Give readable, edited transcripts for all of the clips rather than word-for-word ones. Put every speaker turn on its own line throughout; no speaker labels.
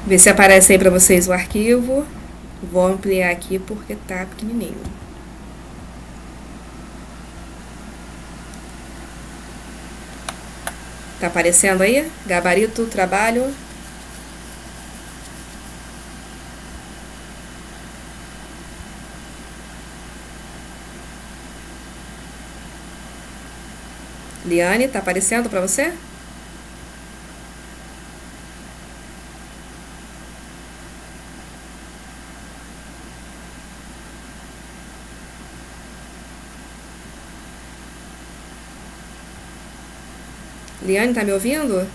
Ver se aparece aí para vocês o arquivo. Vou ampliar aqui porque tá pequenininho. Tá aparecendo aí? Gabarito, trabalho. Liane, tá aparecendo para você? Liane, tá me ouvindo?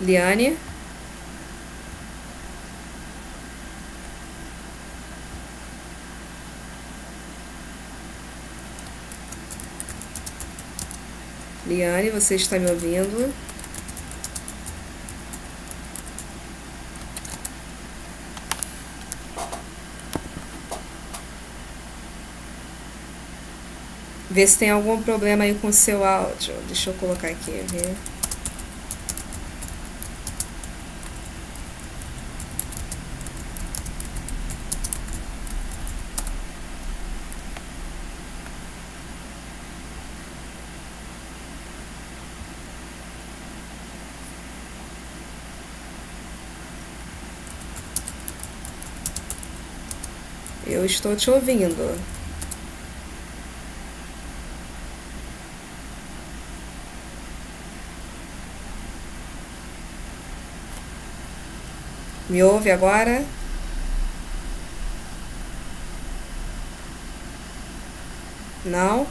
Liane? Liane, você está me ouvindo? Vê se tem algum problema aí com o seu áudio. Deixa eu colocar aqui, ver. Eu estou te ouvindo. Me ouve agora? Não?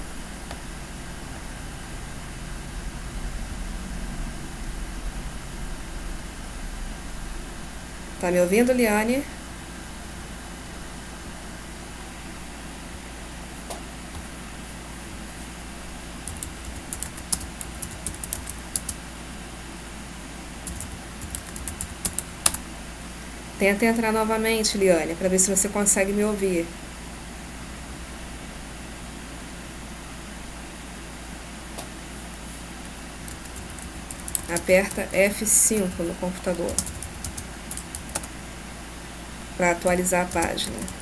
Tá me ouvindo, Liane? Tenta entrar novamente, Liane, para ver se você consegue me ouvir. Aperta F5 no computador para atualizar a página.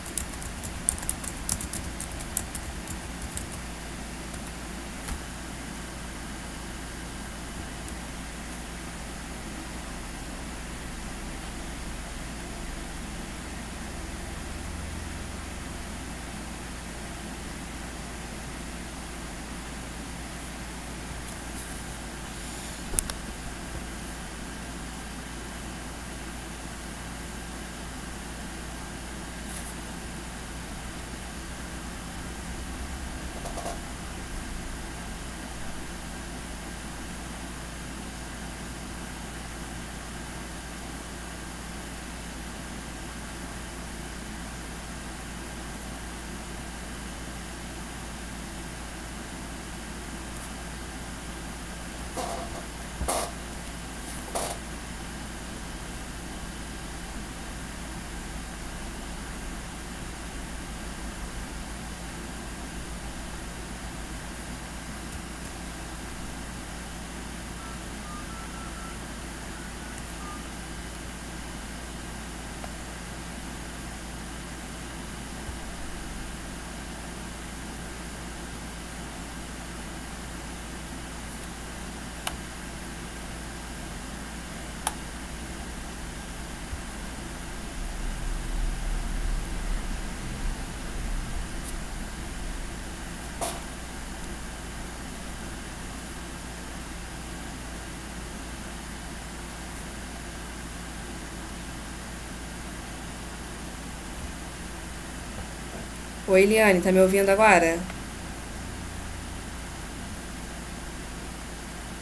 Oi, Liane, tá me ouvindo agora?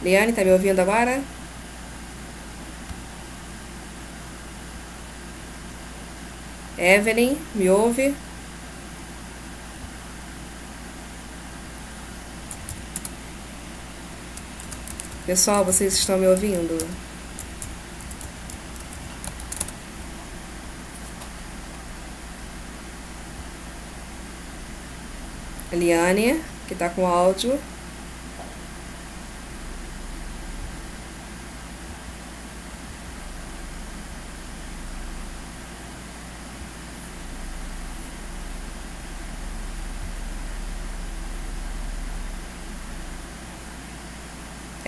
Liane, tá me ouvindo agora? Evelyn, me ouve? Pessoal, vocês estão me ouvindo? Eliane, que tá com áudio.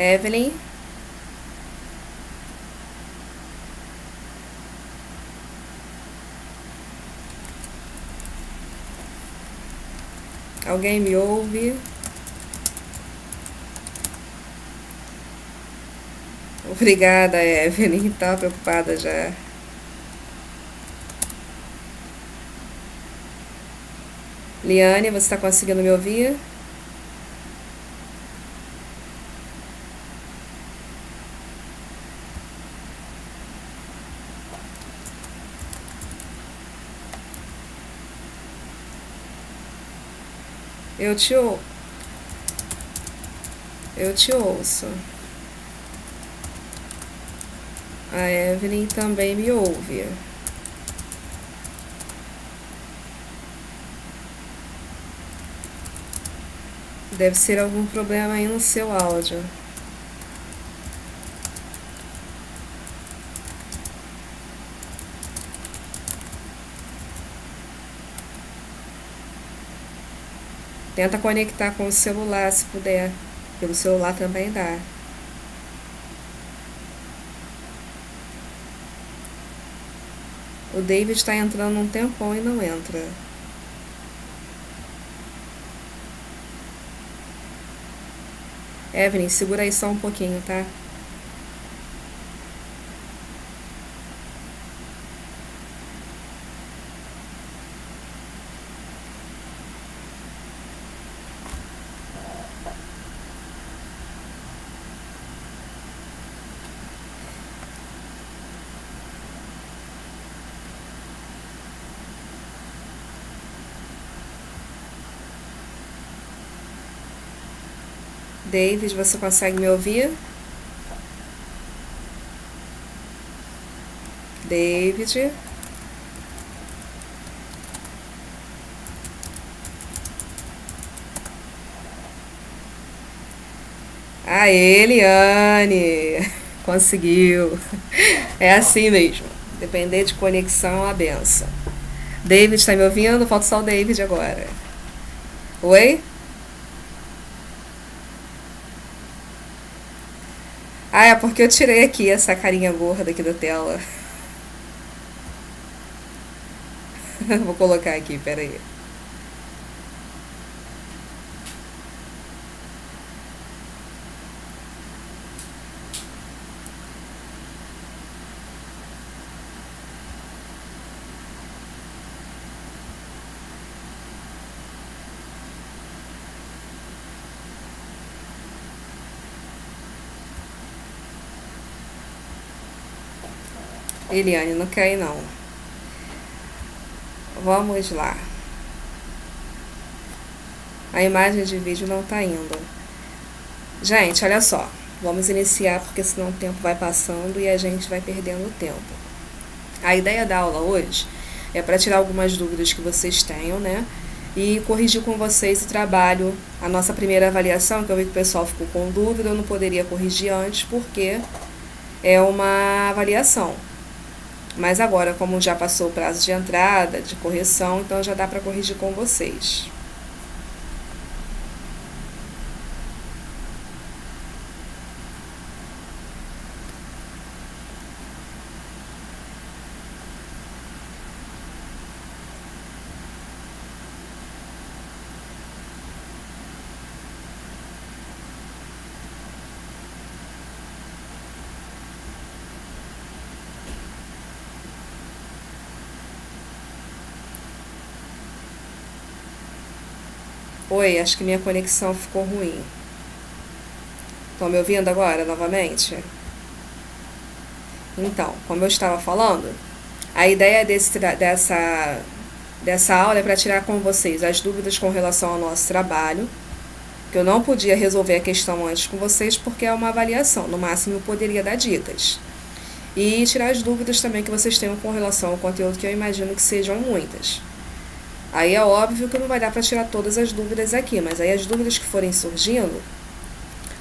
Evelyn. Alguém me ouve? Obrigada, Evelyn. Tava preocupada já. Liane, você está conseguindo me ouvir? Eu te, ou... Eu te ouço. A Evelyn também me ouve. Deve ser algum problema aí no seu áudio. Tenta conectar com o celular se puder. Pelo celular também dá. O David está entrando um tempão e não entra. Evelyn, segura aí só um pouquinho, tá? David, você consegue me ouvir? David. Aê, Eliane! Conseguiu. É assim mesmo. Depender de conexão é uma benção. David, está me ouvindo? Falta só o David agora. Oi? Ah, é porque eu tirei aqui essa carinha gorda aqui da tela. Vou colocar aqui, peraí. Eliane, não quer ir não. Vamos lá. A imagem de vídeo não tá indo. Gente, olha só. Vamos iniciar porque senão o tempo vai passando e a gente vai perdendo tempo. A ideia da aula hoje é para tirar algumas dúvidas que vocês tenham, né? E corrigir com vocês o trabalho. A nossa primeira avaliação, que eu vi que o pessoal ficou com dúvida, eu não poderia corrigir antes porque é uma avaliação. Mas agora, como já passou o prazo de entrada, de correção, então já dá para corrigir com vocês. Oi, acho que minha conexão ficou ruim. Estão me ouvindo agora novamente? Então, como eu estava falando, a ideia dessa aula é para tirar com vocês as dúvidas com relação ao nosso trabalho, que eu não podia resolver a questão antes com vocês porque é uma avaliação. No máximo eu poderia dar dicas. E tirar as dúvidas também que vocês tenham com relação ao conteúdo, que eu imagino que sejam muitas. Aí é óbvio que não vai dar para tirar todas as dúvidas aqui, mas aí as dúvidas que forem surgindo,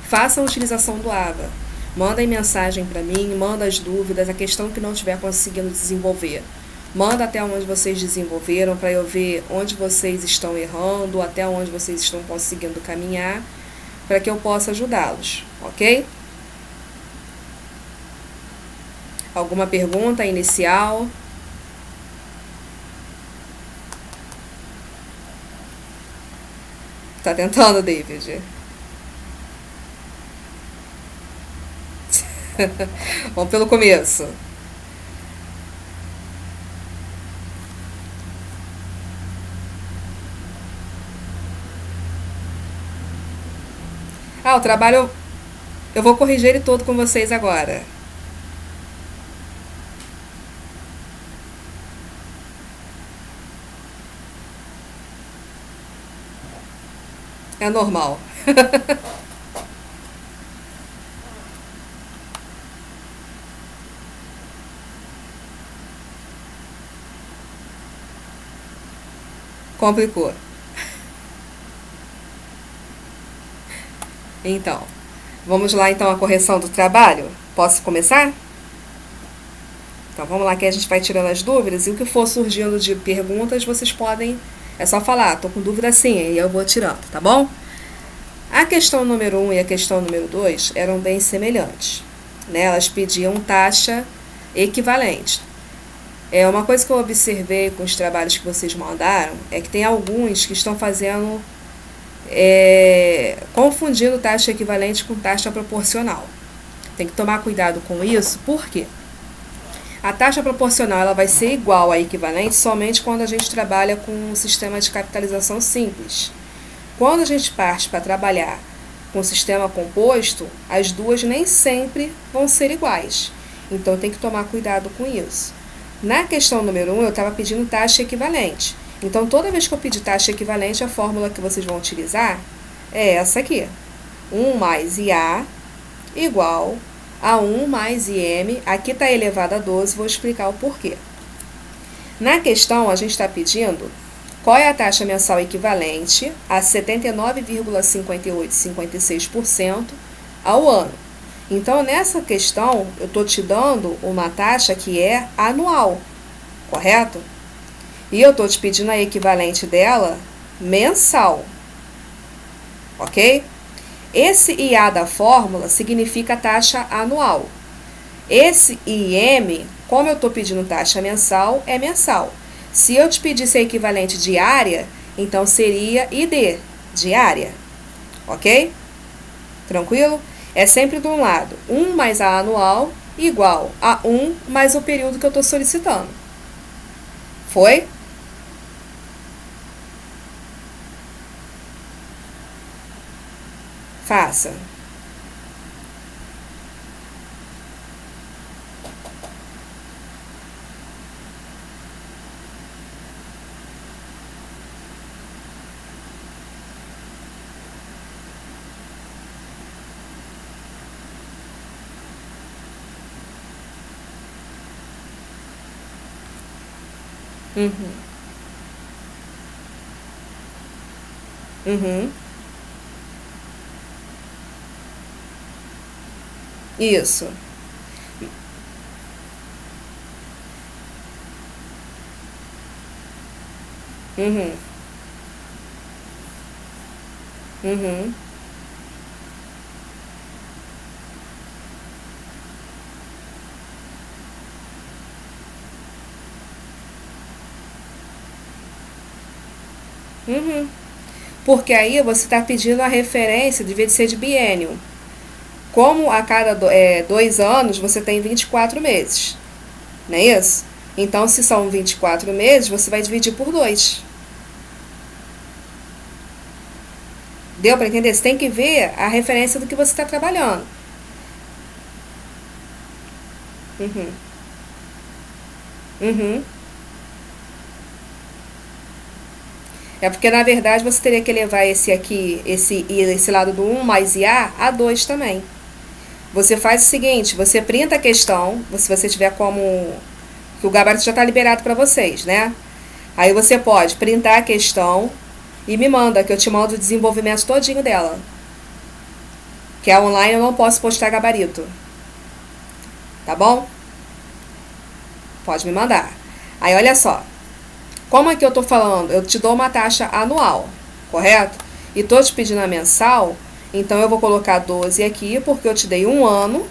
façam a utilização do AVA. Mandem mensagem para mim, manda as dúvidas, a questão que não estiver conseguindo desenvolver. Manda até onde vocês desenvolveram para eu ver onde vocês estão errando, até onde vocês estão conseguindo caminhar, para que eu possa ajudá-los, ok? Alguma pergunta inicial? Tá tentando, David? Vamos pelo começo. O trabalho eu vou corrigir ele todo com vocês agora. É normal. Complicou. Então, vamos lá então a correção do trabalho? Posso começar? Então vamos lá que a gente vai tirando as dúvidas e o que for surgindo de perguntas vocês podem, é só falar, tô com dúvida sim, e eu vou tirando, tá bom? A questão número 1 e a questão número 2 eram bem semelhantes, né? Elas pediam taxa equivalente. Uma coisa que eu observei com os trabalhos que vocês mandaram é que tem alguns que estão fazendo, confundindo taxa equivalente com taxa proporcional. Tem que tomar cuidado com isso, por quê? A taxa proporcional ela vai ser igual à equivalente somente quando a gente trabalha com um sistema de capitalização simples. Quando a gente parte para trabalhar com sistema composto, as duas nem sempre vão ser iguais. Então tem que tomar cuidado com isso. Na questão número 1, eu estava pedindo taxa equivalente. Então toda vez que eu pedir taxa equivalente, a fórmula que vocês vão utilizar é essa aqui. 1 mais IA igual a 1 mais IM, aqui está elevado a 12, vou explicar o porquê. Na questão, a gente está pedindo qual é a taxa mensal equivalente a 79,5856% ao ano. Então, nessa questão, eu estou te dando uma taxa que é anual, correto? E eu estou te pedindo a equivalente dela mensal, ok? Esse IA da fórmula significa taxa anual. Esse IM, como eu estou pedindo taxa mensal, é mensal. Se eu te pedisse a equivalente diária, então seria ID, diária. Ok? Tranquilo? É sempre de um lado. 1 mais a anual igual a 1 mais o período que eu estou solicitando. Foi? Faça. Uhum. Uhum. Isso. Uhum. Uhum. Uhum. Porque aí você está pedindo a referência, devia ser de biênio. Como a cada 2 anos você tem 24 meses, não é isso? Então, se são 24 meses, você vai dividir por 2. Deu para entender? Você tem que ver a referência do que você está trabalhando. Uhum. Uhum. É porque, na verdade, você teria que levar esse aqui, esse lado do 1 mais IA a 2 também. Você faz o seguinte, você printa a questão, se você tiver como... que o gabarito já está liberado para vocês, né? Aí você pode printar a questão e me manda, que eu te mando o desenvolvimento todinho dela. Que é online, eu não posso postar gabarito. Tá bom? Pode me mandar. Aí, olha só. Como é que eu tô falando? Eu te dou uma taxa anual, correto? E tô te pedindo a mensal, então eu vou colocar 12 aqui, porque eu te dei um ano,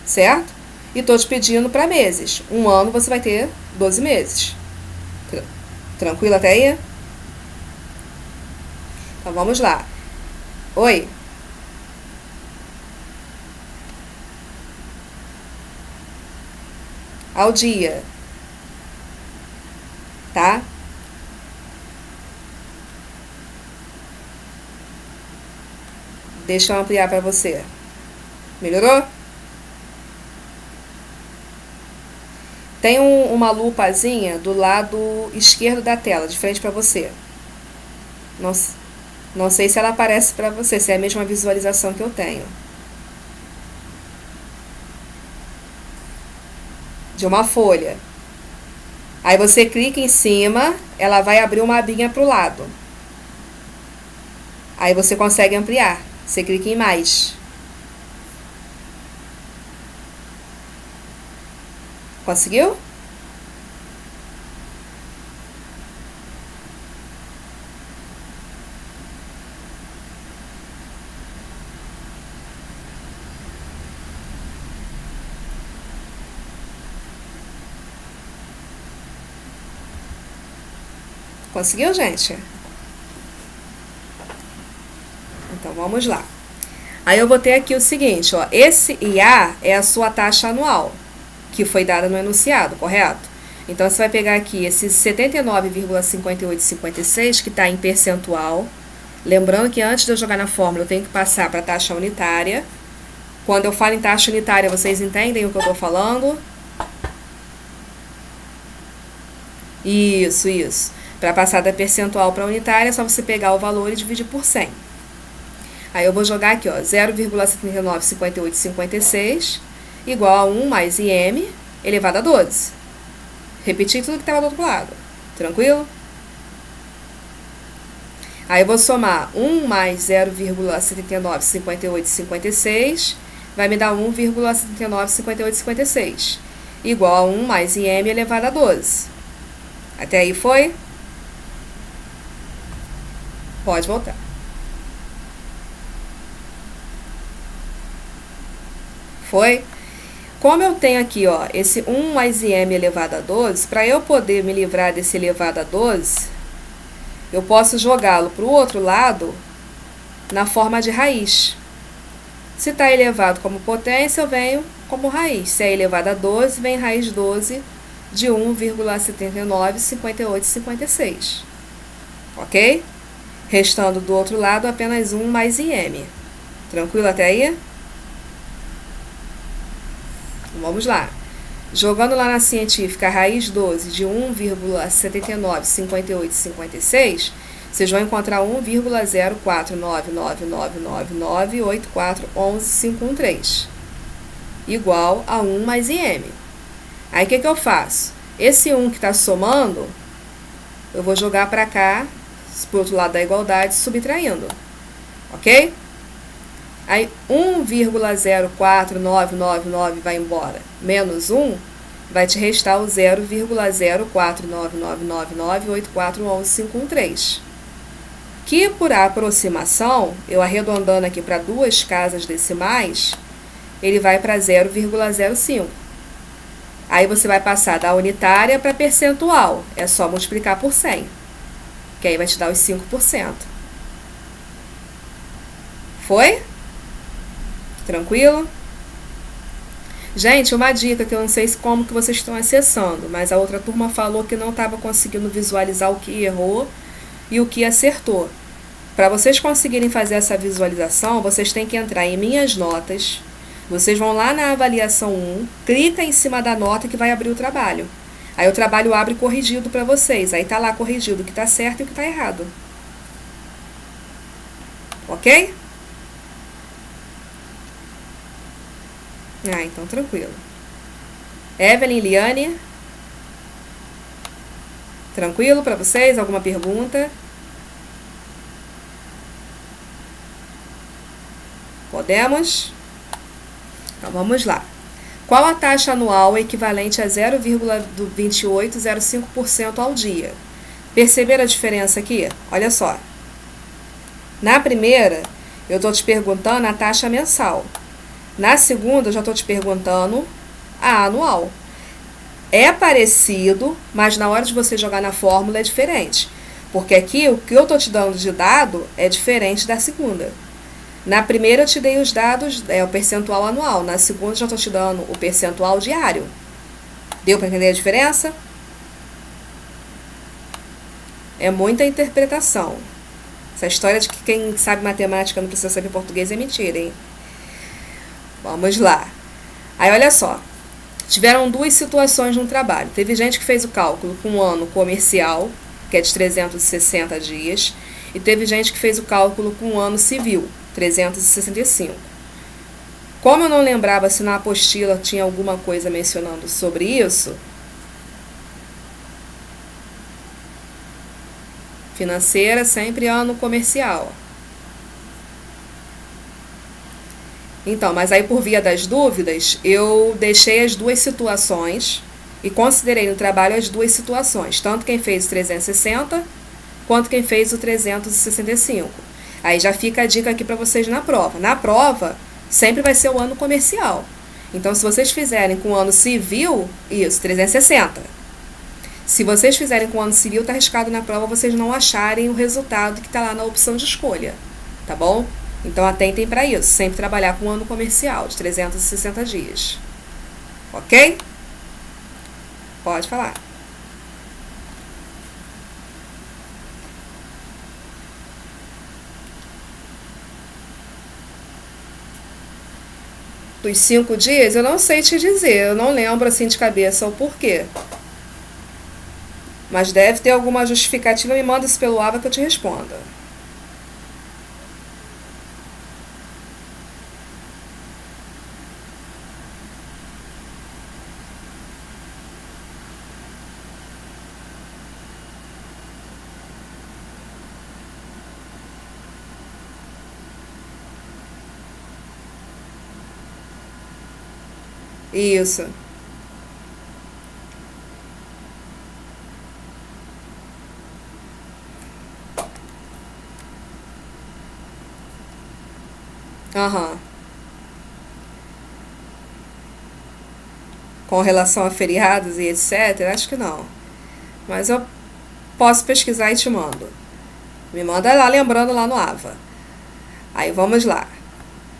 certo? E tô te pedindo para meses. Um ano você vai ter 12 meses. Tranquilo até aí? Então vamos lá. Oi? Ao dia. Tá? Deixa eu ampliar para você. Melhorou? Tem uma lupazinha do lado esquerdo da tela, de frente para você. Não sei se ela aparece para você, se é a mesma visualização que eu tenho. De uma folha. Aí você clica em cima, ela vai abrir uma abinha para o lado. Aí você consegue ampliar. Você clica em mais. Conseguiu? Conseguiu, gente? Então vamos lá. Aí eu vou ter aqui o seguinte, ó, esse IA é a sua taxa anual, que foi dada no enunciado, correto? Então você vai pegar aqui esse 79,5856, que está em percentual. Lembrando que antes de eu jogar na fórmula, eu tenho que passar para a taxa unitária. Quando eu falo em taxa unitária, vocês entendem o que eu estou falando? Isso. Para passar da percentual para a unitária, é só você pegar o valor e dividir por 100. Aí eu vou jogar aqui, ó, 0,795856 igual a 1 mais IM elevado a 12. Repetir tudo que estava do outro lado. Tranquilo? Aí eu vou somar 1 mais 0,795856 vai me dar 1,795856 igual a 1 mais IM elevado a 12. Até aí foi? Pode voltar. Foi? Como eu tenho aqui, ó, esse 1 mais IM elevado a 12, para eu poder me livrar desse elevado a 12, eu posso jogá-lo para o outro lado na forma de raiz. Se está elevado como potência, eu venho como raiz. Se é elevado a 12, vem raiz 12 de 1,795856. Ok? Restando do outro lado apenas 1 mais IM. Tranquilo até aí? Vamos lá. Jogando lá na científica a raiz 12 de 1,795856, vocês vão encontrar 1,04999998411513 igual a 1 mais IM. Aí o que eu faço? Esse 1 que está somando, eu vou jogar para cá, para o outro lado da igualdade, subtraindo. Ok? Aí 1,04999 vai embora, menos 1, vai te restar o 0,04999984111513. Que por aproximação, eu arredondando aqui para duas casas decimais, ele vai para 0,05. Aí você vai passar da unitária para percentual, é só multiplicar por 100, que aí vai te dar os 5%. Foi? Tranquilo? Gente, uma dica que eu não sei como que vocês estão acessando, mas a outra turma falou que não estava conseguindo visualizar o que errou e o que acertou. Para vocês conseguirem fazer essa visualização, vocês têm que entrar em Minhas Notas, vocês vão lá na avaliação 1, clica em cima da nota que vai abrir o trabalho. Aí o trabalho abre corrigido para vocês. Aí tá lá corrigido o que tá certo e o que tá errado. Ok? Ah, então tranquilo. Evelyn, Liane. Tranquilo para vocês? Alguma pergunta? Podemos? Então vamos lá. Qual a taxa anual equivalente a 0,2805% ao dia? Perceberam a diferença aqui? Olha só. Na primeira, eu estou te perguntando a taxa mensal. Na segunda, eu já estou te perguntando a anual. É parecido, mas na hora de você jogar na fórmula é diferente. Porque aqui, o que eu estou te dando de dado é diferente da segunda. Na primeira, eu te dei os dados, o percentual anual. Na segunda, eu já estou te dando o percentual diário. Deu para entender a diferença? É muita interpretação. Essa história de que quem sabe matemática não precisa saber português é mentira, hein? Vamos lá. Aí, olha só. Tiveram duas situações no trabalho. Teve gente que fez o cálculo com um ano comercial, que é de 360 dias, e teve gente que fez o cálculo com um ano civil, 365. Como eu não lembrava se na apostila tinha alguma coisa mencionando sobre isso, financeira sempre ano comercial. Então, mas aí por via das dúvidas, eu deixei as duas situações e considerei no trabalho as duas situações, tanto quem fez o 360 quanto quem fez o 365. Aí já fica a dica aqui para vocês na prova. Na prova, sempre vai ser o ano comercial. Então, se vocês fizerem com o ano civil, isso, 360. Se vocês fizerem com o ano civil, está arriscado na prova vocês não acharem o resultado que está lá na opção de escolha, tá bom? Então, atentem para isso. Sempre trabalhar com o ano comercial, de 360 dias. Ok? Pode falar. Dos 5 dias, eu não sei te dizer. Eu não lembro assim de cabeça o porquê. Mas deve ter alguma justificativa. Me manda isso pelo AVA que eu te respondo. Isso. Aham. Com relação a feriados e etc, acho que não. Mas eu posso pesquisar e te mando. Me manda lá, lembrando lá no AVA. Aí vamos lá.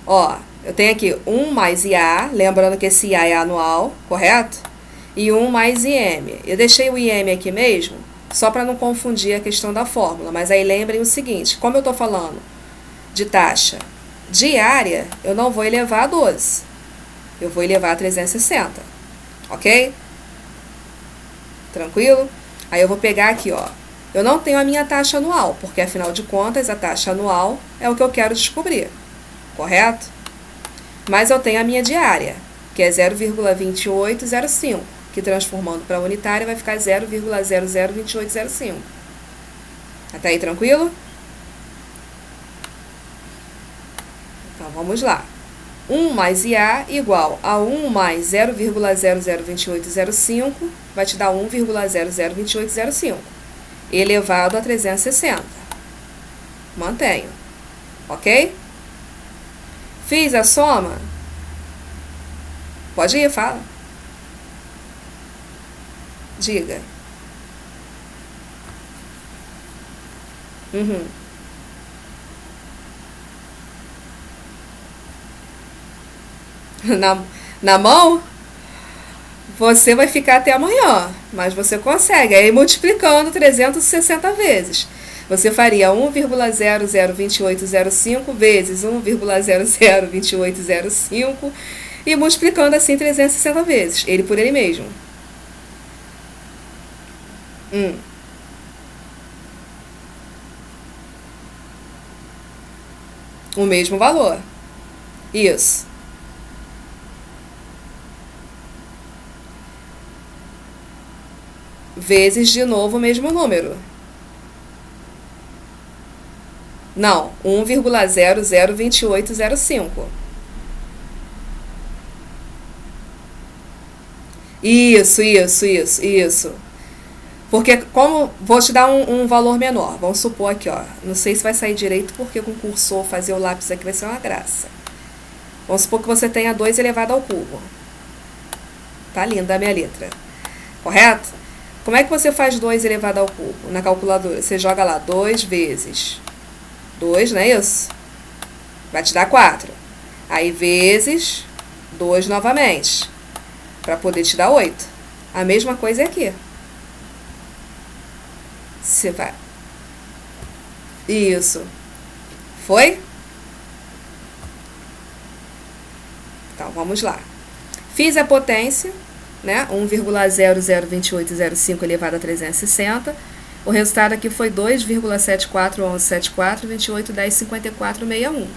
Ó, eu tenho aqui 1 mais IA, lembrando que esse IA é anual, correto? E 1 mais IM. Eu deixei o IM aqui mesmo, só para não confundir a questão da fórmula. Mas aí lembrem o seguinte, como eu estou falando de taxa diária, eu não vou elevar a 12. Eu vou elevar a 360. Ok? Tranquilo? Aí eu vou pegar aqui, ó. Eu não tenho a minha taxa anual, porque afinal de contas a taxa anual é o que eu quero descobrir. Correto? Mas eu tenho a minha diária, que é 0,2805, que transformando para unitária vai ficar 0,002805. Até aí tranquilo? Então vamos lá. 1 mais IA igual a 1 mais 0,002805 vai te dar 1,002805 elevado a 360. Mantenho. Ok? Fiz a soma? Pode ir, fala. Diga. Uhum. Na mão, você vai ficar até amanhã, mas você consegue. Aí multiplicando 360 vezes. Você faria 1,002805 vezes 1,002805 e multiplicando assim 360 vezes, ele por ele mesmo. Hum, o mesmo valor. Isso. Vezes de novo o mesmo número. Não, 1,002805. Isso. Porque como vou te dar um valor menor, vamos supor aqui, ó. Não sei se vai sair direito porque com o cursor fazer o lápis aqui vai ser uma graça. Vamos supor que você tenha 2 elevado ao cubo. Tá linda a minha letra. Correto? Como é que você faz 2 elevado ao cubo na calculadora? Você joga lá 2 vezes 2, não é isso? Vai te dar 4. Aí vezes 2 novamente, para poder te dar 8. A mesma coisa é aqui. Você vai. Isso. Foi? Então, vamos lá. Fiz a potência, né? 1,002805 elevado a 360. O resultado aqui foi 2,74117428105461.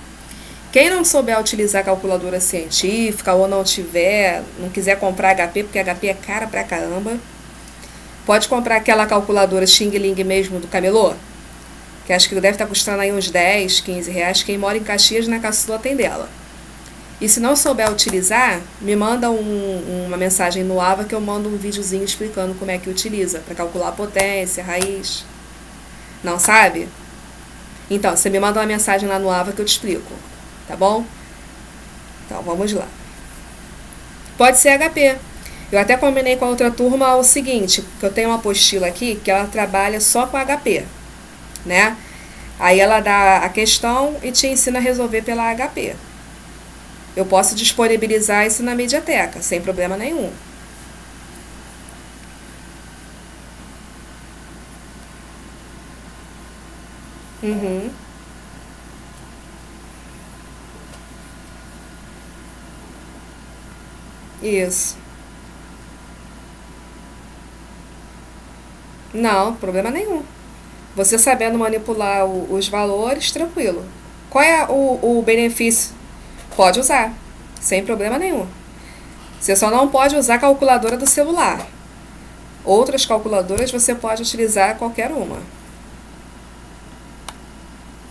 Quem não souber utilizar a calculadora científica ou não quiser comprar HP, porque HP é cara pra caramba, pode comprar aquela calculadora Xing Ling mesmo do camelô, que acho que deve estar custando aí uns 10, 15 reais. Quem mora em Caxias, na Caçula, tem dela. E se não souber utilizar, me manda uma mensagem no Ava que eu mando um videozinho explicando como é que utiliza, para calcular a potência, a raiz. Não sabe? Então, você me manda uma mensagem lá no Ava que eu te explico, tá bom? Então, vamos lá. Pode ser HP. Eu até combinei com a outra turma o seguinte, que eu tenho uma apostila aqui que ela trabalha só com HP, né? Aí ela dá a questão e te ensina a resolver pela HP. Eu posso disponibilizar isso na Mediateca, sem problema nenhum. Uhum. Isso. Não, problema nenhum. Você sabendo manipular os valores, tranquilo. Qual é o benefício? Pode usar, sem problema nenhum. Você só não pode usar a calculadora do celular. Outras calculadoras você pode utilizar qualquer uma.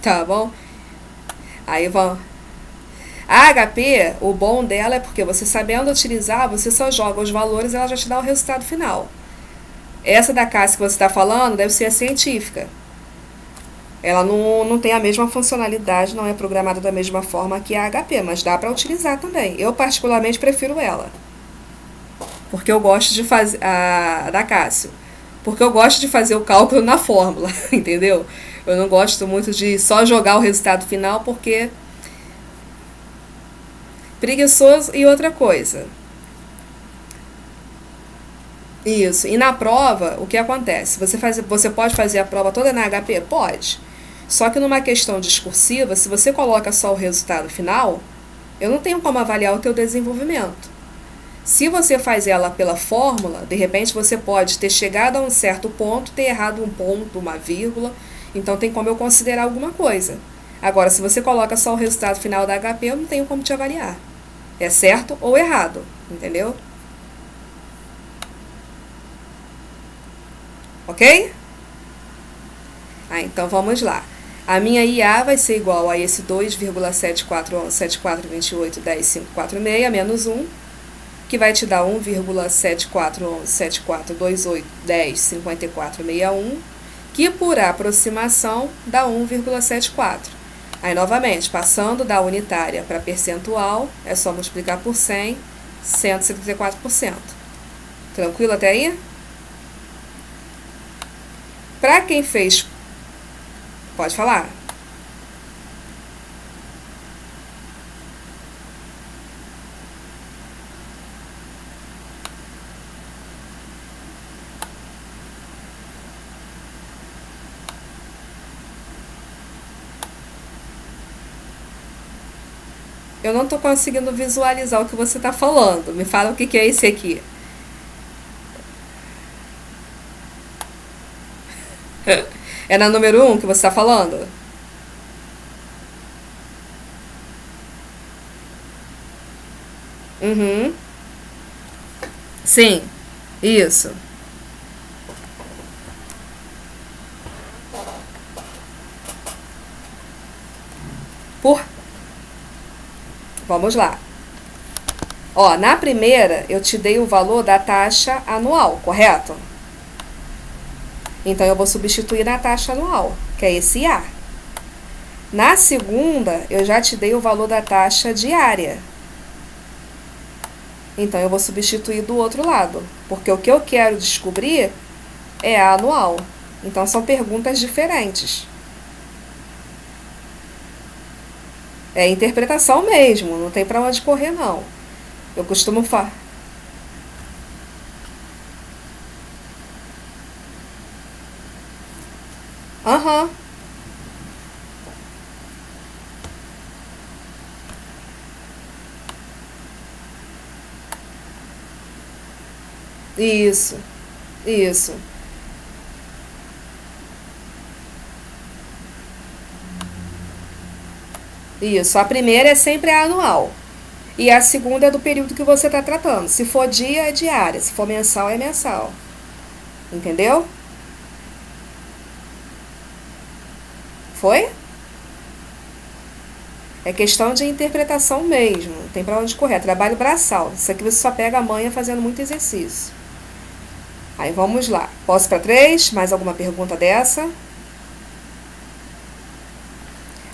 Tá bom? Aí vão. A HP, o bom dela é porque você sabendo utilizar, você só joga os valores e ela já te dá o resultado final. Essa da Cassia que você está falando deve ser a científica. Ela não tem a mesma funcionalidade, não é programada da mesma forma que a HP, mas dá para utilizar também. Eu particularmente prefiro ela, porque eu gosto de fazer a da Cássio, porque eu gosto de fazer o cálculo na fórmula, entendeu? Eu não gosto muito de só jogar o resultado final, porque preguiçoso. E outra coisa, isso. E na prova, o que acontece? Você pode fazer a prova toda na HP? Pode. Só que numa questão discursiva, se você coloca só o resultado final, eu não tenho como avaliar o teu desenvolvimento. Se você faz ela pela fórmula, de repente você pode ter chegado a um certo ponto, ter errado um ponto, uma vírgula, então tem como eu considerar alguma coisa. Agora, se você coloca só o resultado final da HP, eu não tenho como te avaliar. É certo ou errado, entendeu? Ok? Então vamos lá. A minha IA vai ser igual a esse 2,74117428105446 menos 1, que vai te dar 1,74117428105461, que por aproximação dá 1,74. Aí novamente, passando da unitária para percentual, é só multiplicar por 100, 174%. Tranquilo até aí? Para quem fez... Pode falar. Eu não estou conseguindo visualizar o que você está falando. Me fala o que é esse aqui. É na número 1 que você está falando? Uhum. Sim, isso. Por... Vamos lá. Ó, na primeira, eu te dei o valor da taxa anual, correto? Então, eu vou substituir na taxa anual, que é esse A. Na segunda, eu já te dei o valor da taxa diária. Então, eu vou substituir do outro lado, porque o que eu quero descobrir é a anual. Então, são perguntas diferentes. É interpretação mesmo, não tem para onde correr, não. Eu costumo falar. Aham, isso, isso, isso. A primeira é sempre a anual. E a segunda é do período que você está tratando. Se for dia, é diária. Se for mensal, é mensal. Entendeu? Foi? É questão de interpretação mesmo. Não tem para onde correr. Trabalho braçal. Isso aqui você só pega a manha fazendo muito exercício. Aí vamos lá. Posso para 3? Mais alguma pergunta dessa?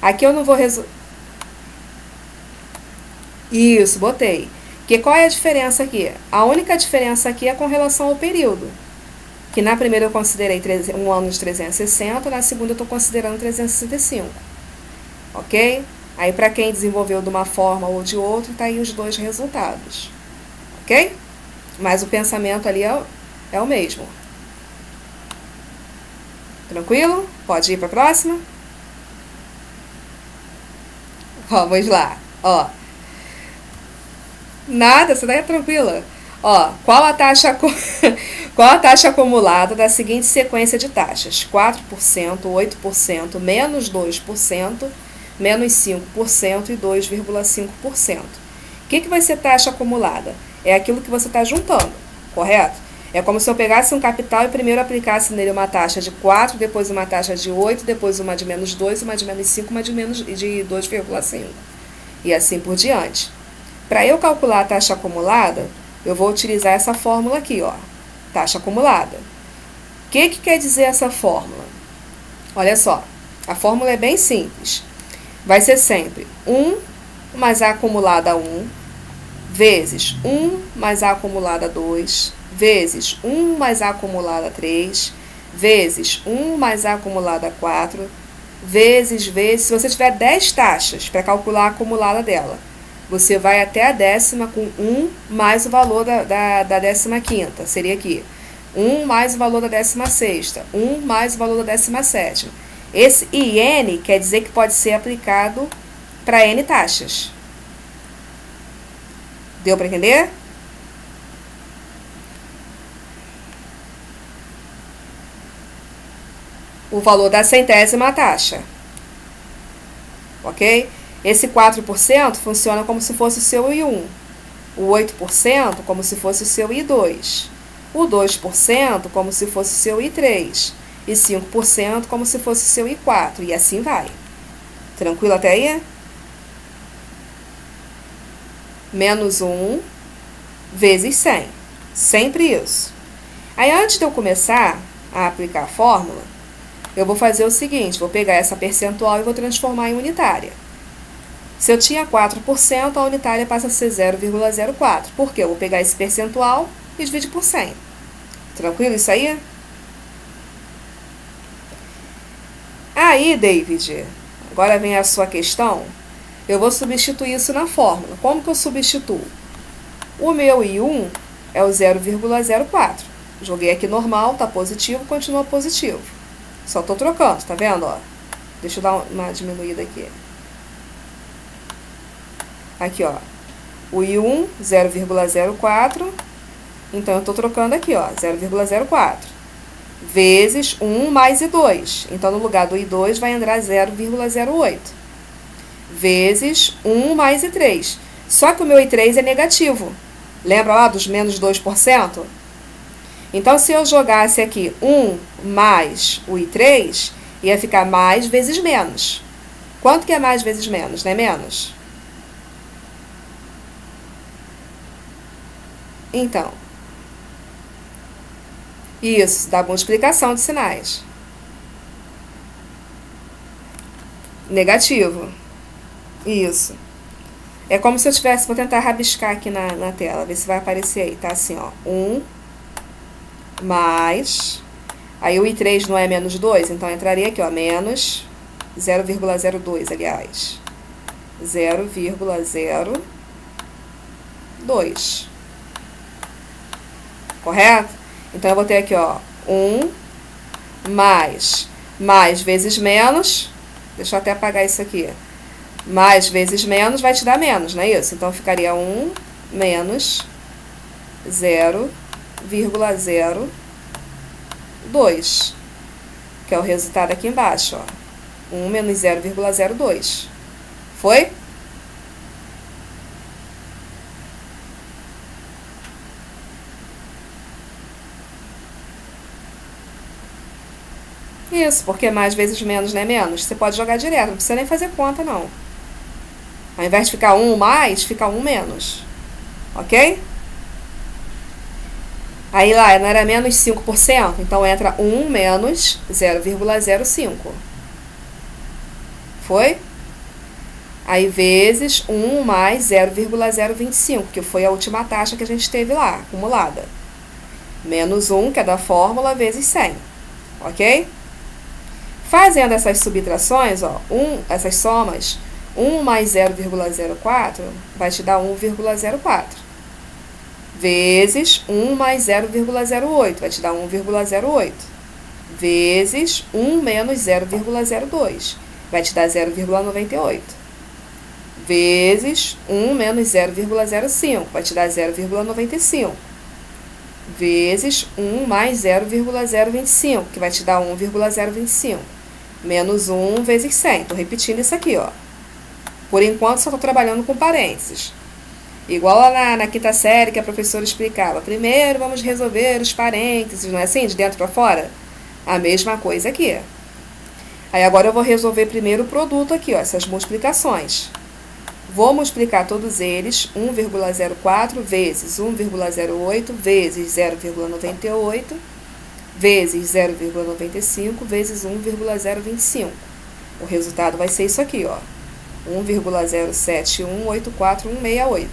Aqui eu não vou resolver. Isso, botei. Que qual é a diferença aqui? A única diferença aqui é com relação ao período. Que na primeira eu considerei um ano de 360, na segunda eu estou considerando 365. Ok? Aí para quem desenvolveu de uma forma ou de outra, tá aí os dois resultados. Ok? Mas o pensamento ali é o mesmo. Tranquilo? Pode ir para a próxima? Vamos lá. Ó, nada, você daí é tranquila. Ó, qual a taxa acumulada da seguinte sequência de taxas? 4%, 8%, menos 2%, menos 5% e 2,5%. O que vai ser taxa acumulada? É aquilo que você está juntando, correto? É como se eu pegasse um capital e primeiro aplicasse nele uma taxa de 4, depois uma taxa de 8, depois uma de menos 2, uma de menos 5, uma de 2,5. E assim por diante. Para eu calcular a taxa acumulada, eu vou utilizar essa fórmula aqui, ó. Taxa acumulada. O que quer dizer essa fórmula? Olha só, a fórmula é bem simples. Vai ser sempre 1 mais A acumulada 1, vezes 1 mais A acumulada 2, vezes 1 mais A acumulada 3, vezes 1 mais A acumulada 4, vezes, se você tiver 10 taxas para calcular a acumulada dela, você vai até a décima com 1 mais o valor da 15ª, seria aqui. 1 mais o valor da 16ª, 1 mais o valor da 17ª. Esse IN quer dizer que pode ser aplicado para N taxas. Deu para entender? O valor da centésima taxa. Ok? Esse 4% funciona como se fosse o seu I1. O 8% como se fosse o seu I2. O 2% como se fosse o seu I3. E 5% como se fosse o seu I4. E assim vai. Tranquilo até aí? Menos 1 vezes 100. Sempre isso. Aí, antes de eu começar a aplicar a fórmula, eu vou fazer o seguinte, vou pegar essa percentual e vou transformar em unitária. Se eu tinha 4%, a unitária passa a ser 0,04. Por quê? Eu vou pegar esse percentual e dividir por 100. Tranquilo isso aí? Aí, David, agora vem a sua questão. Eu vou substituir isso na fórmula. Como que eu substituo? O meu I1 é o 0,04. Joguei aqui normal, tá positivo, continua positivo. Só tô trocando, tá vendo? Ó? Deixa eu dar uma diminuída aqui. Aqui, ó. O I1, 0,04. Então, eu tô trocando aqui, ó, 0,04. vezes 1 mais I2. Então, no lugar do I2 vai entrar 0,08. Vezes 1 mais I3. Só que o meu I3 é negativo. Lembra lá dos menos 2%? Então, se eu jogasse aqui 1 mais o I3, ia ficar mais vezes menos. Quanto que é mais vezes menos, né? Menos. Então, isso, dá multiplicação de sinais. Negativo. Isso. É como se eu tivesse, vou tentar rabiscar aqui na tela, ver se vai aparecer aí, tá? Assim, ó, 1 mais, aí o I3 não é menos 2, então entraria aqui, ó, menos 0,02, aliás. 0,02. Correto? Então, eu vou ter aqui, ó, 1 mais vezes menos, deixa eu até apagar isso aqui, mais vezes menos vai te dar menos, não é isso? Então, ficaria 1 menos 0,02, que é o resultado aqui embaixo, ó. 1 menos 0,02. Foi? Isso, porque mais vezes menos não é menos. Você pode jogar direto, não precisa nem fazer conta, não. Ao invés de ficar 1 mais, fica 1 menos. Ok? Aí lá, não era menos 5%? Então, entra 1 menos 0,05. Foi? Aí, vezes 1 mais 0,025, que foi a última taxa que a gente teve lá, acumulada. Menos 1, que é da fórmula, vezes 100. Ok? Fazendo essas subtrações, ó, essas somas, 1 mais 0,04 vai te dar 1,04. Vezes 1 mais 0,08 vai te dar 1,08. Vezes 1 menos 0,02 vai te dar 0,98. Vezes 1 menos 0,05 vai te dar 0,95. Vezes 1 mais 0,025, que vai te dar 1,025. Menos 1 vezes 100. Estou repetindo isso aqui, ó. Por enquanto, só estou trabalhando com parênteses. Igual lá na quinta série que a professora explicava. Primeiro, vamos resolver os parênteses, não é assim? De dentro para fora? A mesma coisa aqui. Aí, agora eu vou resolver primeiro o produto aqui, ó. Essas multiplicações. Vou multiplicar todos eles, 1,04 vezes 1,08 vezes 0,98 vezes 0,95 vezes 1,025. O resultado vai ser isso aqui, ó. 1,07184168.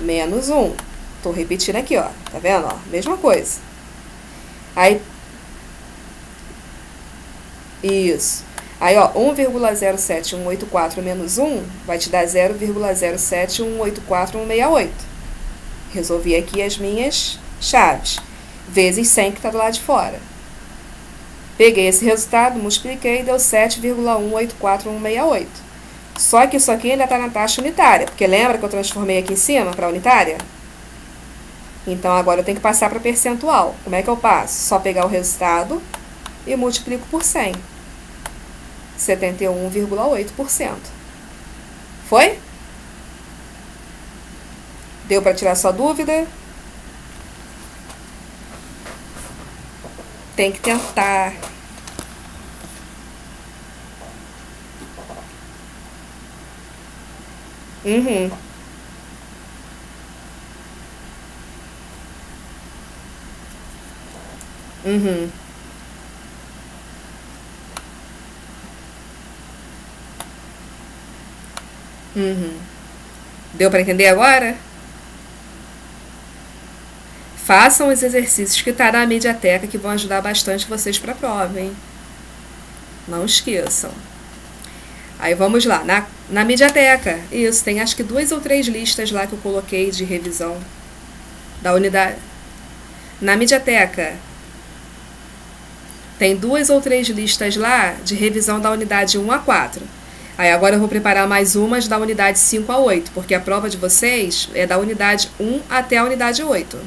Menos 1. Tô repetindo aqui, ó. Tá vendo, ó? Mesma coisa. Aí, isso. Aí, ó, 1,07184 menos 1 vai te dar 0,07184,168. Resolvi aqui as minhas chaves. Vezes 100 que está do lado de fora. Peguei esse resultado, multipliquei e deu 7,184,168. Só que isso aqui ainda está na taxa unitária, porque lembra que eu transformei aqui em cima para unitária? Então, agora eu tenho que passar para percentual. Como é que eu passo? Só pegar o resultado e multiplico por 100. 71,8%. Foi? Deu para tirar sua dúvida? Tem que tentar. Uhum. Uhum. Uhum. Deu para entender agora? Façam os exercícios que tá na Mediateca, que vão ajudar bastante vocês para a prova, hein? Não esqueçam. Aí vamos lá, na Mediateca, isso, tem acho que 2 ou 3 listas lá que eu coloquei de revisão da unidade. Na Mediateca, tem 2 ou 3 listas lá de revisão da unidade 1 a 4. Aí agora eu vou preparar mais umas da unidade 5 a 8, porque a prova de vocês é da unidade 1 até a unidade 8.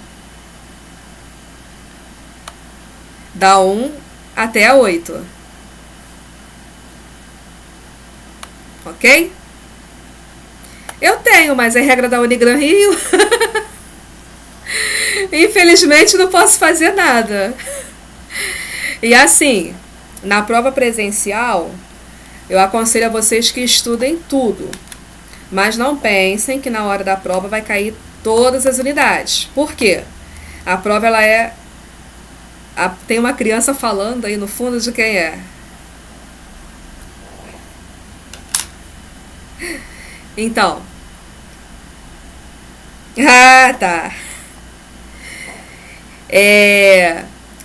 Da 1 até a 8. Ok? Eu tenho, mas é regra da Unigran Rio. Infelizmente não posso fazer nada. E assim, na prova presencial, eu aconselho a vocês que estudem tudo. Mas não pensem que na hora da prova vai cair todas as unidades. Por quê? A prova ela é... Tem uma criança falando aí no fundo, de quem é? Então. Ah, tá.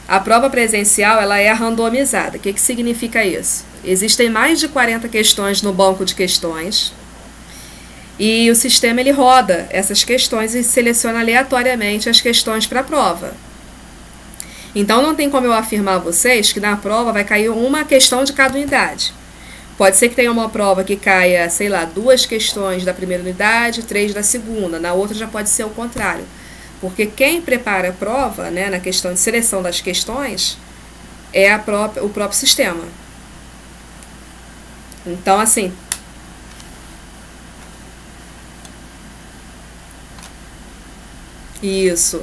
A prova presencial ela é randomizada. O que significa isso? Existem mais de 40 questões no banco de questões e o sistema ele roda essas questões e seleciona aleatoriamente as questões para a prova. Então não tem como eu afirmar a vocês que na prova vai cair uma questão de cada unidade. Pode ser que tenha uma prova que caia, sei lá, 2 questões da primeira unidade, 3 da segunda. Na outra já pode ser o contrário. Porque quem prepara a prova, né, na questão de seleção das questões, é o próprio sistema. Então, assim... Isso.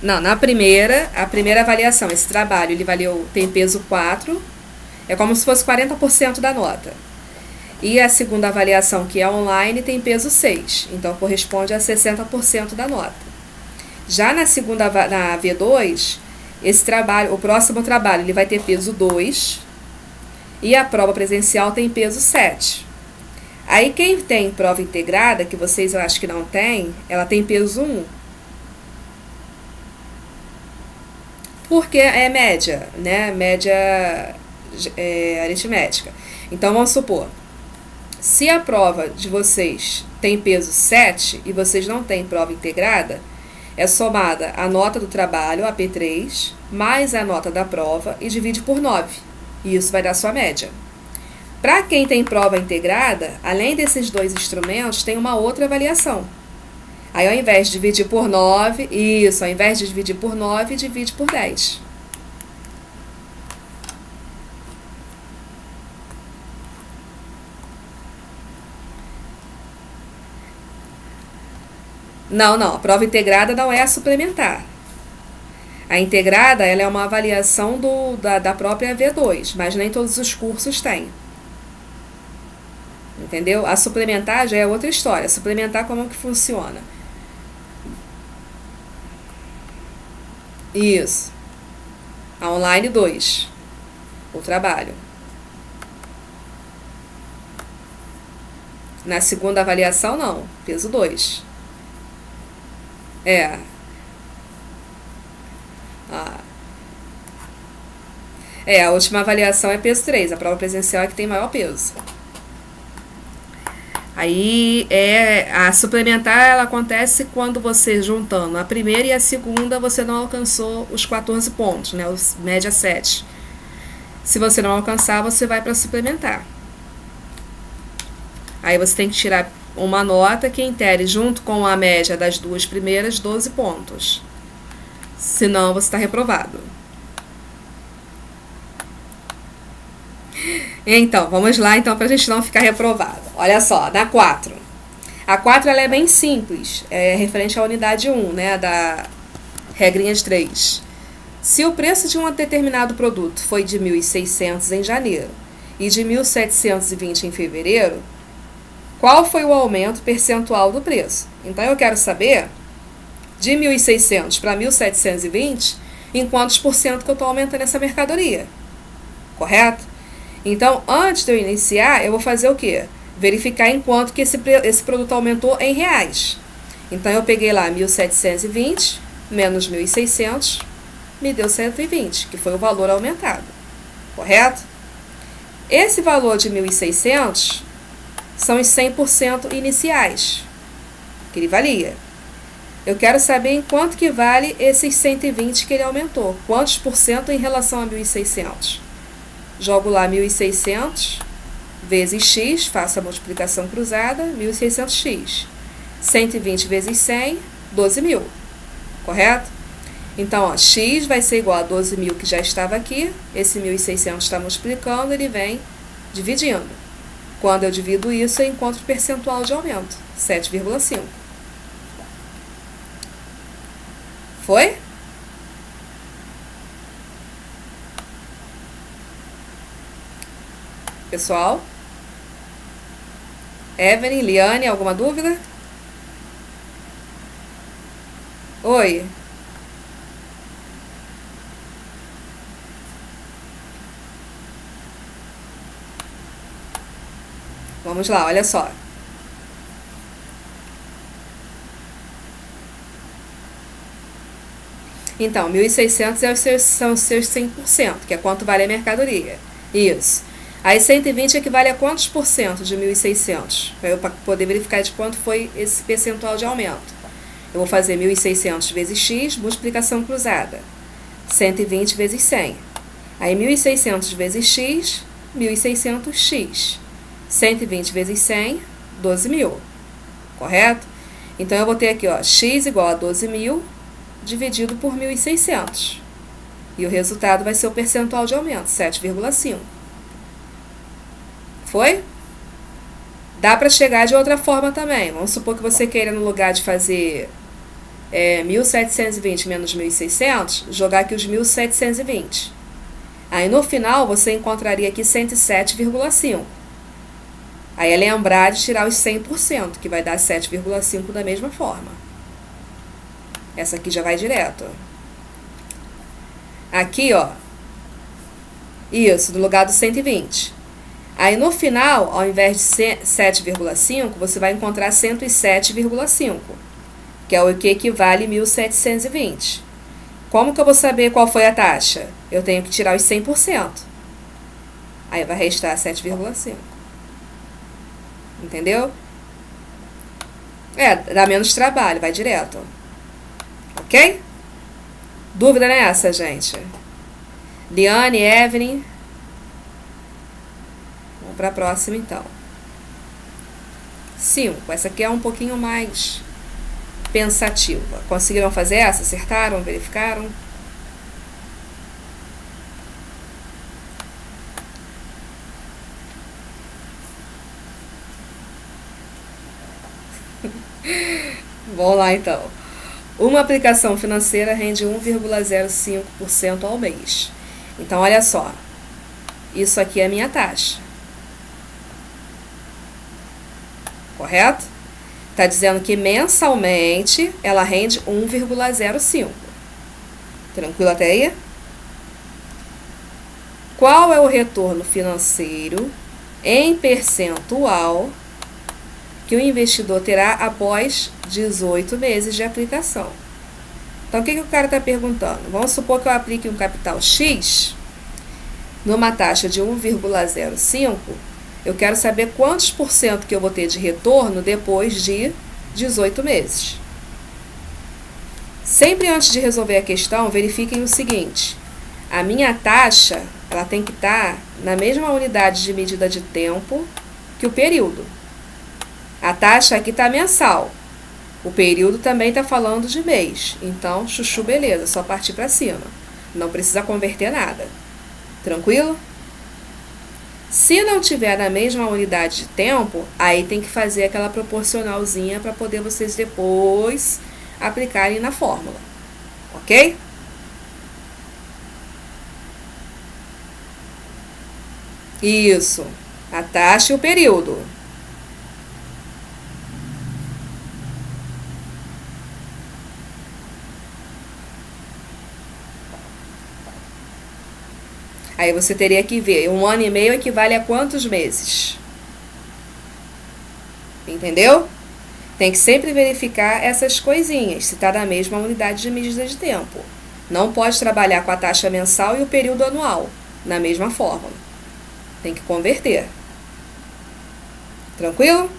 Não, a primeira avaliação, esse trabalho, ele tem peso 4, é como se fosse 40% da nota. E a segunda avaliação, que é online, tem peso 6, então corresponde a 60% da nota. Já na V2, o próximo trabalho, ele vai ter peso 2, e a prova presencial tem peso 7. Aí quem tem prova integrada, que vocês eu acho que não tem, ela tem peso 1. Porque é média, né? Média aritmética. Então, vamos supor, se a prova de vocês tem peso 7 e vocês não têm prova integrada, é somada a nota do trabalho, a P3, mais a nota da prova e divide por 9. E isso vai dar sua média. Para quem tem prova integrada, além desses 2 instrumentos, tem uma outra avaliação. Aí, ao invés de dividir por 9, divide por 10. Não, a prova integrada não é a suplementar. A integrada ela é uma avaliação da própria V2, mas nem todos os cursos têm. Entendeu? A suplementar já é outra história. Suplementar, como que funciona? Isso. A online 2. O trabalho. Na segunda avaliação, não. Peso 2. A última avaliação é peso 3. A prova presencial é que tem maior peso. Aí, a suplementar, ela acontece quando você, juntando a primeira e a segunda, você não alcançou os 14 pontos, né? Média 7. Se você não alcançar, você vai para suplementar. Aí você tem que tirar uma nota que intere, junto com a média das 2 primeiras, 12 pontos. Senão, você está reprovado. Então, vamos lá para a gente não ficar reprovado. Olha só, na 4. A 4 ela é bem simples, é referente à unidade 1, né, da regrinha de 3. Se o preço de um determinado produto foi de 1.600 em janeiro e de 1.720 em fevereiro, qual foi o aumento percentual do preço? Então, eu quero saber, de 1.600 para 1.720, em quantos por cento que eu estou aumentando essa mercadoria. Correto? Então, antes de eu iniciar, eu vou fazer o quê? Verificar em quanto que esse produto aumentou em reais. Então, eu peguei lá 1.720 menos 1.600, me deu 120, que foi o valor aumentado. Correto? Esse valor de 1.600 são os 100% iniciais, que ele valia. Eu quero saber em quanto que vale esses 120 que ele aumentou. Quantos por cento em relação a 1.600? Jogo lá 1.600 vezes x, faço a multiplicação cruzada, 1.600x. 120 vezes 100, 12.000. Correto? Então, ó, x vai ser igual a 12.000 que já estava aqui. Esse 1.600 está multiplicando, ele vem dividindo. Quando eu divido isso, eu encontro o percentual de aumento, 7,5. Foi? Pessoal? Evelyn, Liane, alguma dúvida? Oi. Vamos lá, olha só. Então, 1.600 são os seus 100%, que é quanto vale a mercadoria. Isso. Aí 120 equivale a quantos por cento de 1.600? Para eu poder verificar de quanto foi esse percentual de aumento. Eu vou fazer 1.600 vezes x, multiplicação cruzada. 120 vezes 100. Aí 1.600 vezes x, 1.600x. 120 vezes 100, 12.000. Correto? Então, eu vou ter aqui, ó, x igual a 12.000 dividido por 1.600. E o resultado vai ser o percentual de aumento, 7,5. Foi? Dá para chegar de outra forma também. Vamos supor que você queira, no lugar de fazer 1.720 menos 1.600, jogar aqui os 1.720. Aí, no final, você encontraria aqui 107,5. Aí é lembrar de tirar os 100%, que vai dar 7,5 da mesma forma. Essa aqui já vai direto. Aqui, ó. Isso, no lugar do 120. Aí, no final, ao invés de 7,5, você vai encontrar 107,5, que é o que equivale a 1.720. Como que eu vou saber qual foi a taxa? Eu tenho que tirar os 100%. Aí vai restar 7,5. Entendeu? Dá menos trabalho, vai direto. Ok? Dúvida nessa, gente? Liane, Evelyn. Vamos para a próxima, então. 5. Essa aqui é um pouquinho mais pensativa. Conseguiram fazer essa? Acertaram? Verificaram? Vamos lá, então. Uma aplicação financeira rende 1,05% ao mês. Então, olha só. Isso aqui é a minha taxa. Correto? Está dizendo que mensalmente ela rende 1,05. Tranquilo até aí? Qual é o retorno financeiro em percentual que o investidor terá após 18 meses de aplicação? Então, o que o cara está perguntando? Vamos supor que eu aplique um capital X numa taxa de 1,05. Eu quero saber quantos por cento que eu vou ter de retorno depois de 18 meses. Sempre antes de resolver a questão, verifiquem o seguinte. A minha taxa, ela tem que estar na mesma unidade de medida de tempo que o período. A taxa aqui está mensal. O período também está falando de mês. Então, chuchu, beleza, só partir para cima. Não precisa converter nada. Tranquilo? Se não tiver na mesma unidade de tempo, aí tem que fazer aquela proporcionalzinha para poder vocês depois aplicarem na fórmula. Ok? Isso. A taxa e o período. Aí você teria que ver, 1 ano e meio equivale a quantos meses? Entendeu? Tem que sempre verificar essas coisinhas, se está na mesma unidade de medida de tempo. Não pode trabalhar com a taxa mensal e o período anual, na mesma fórmula. Tem que converter. Tranquilo?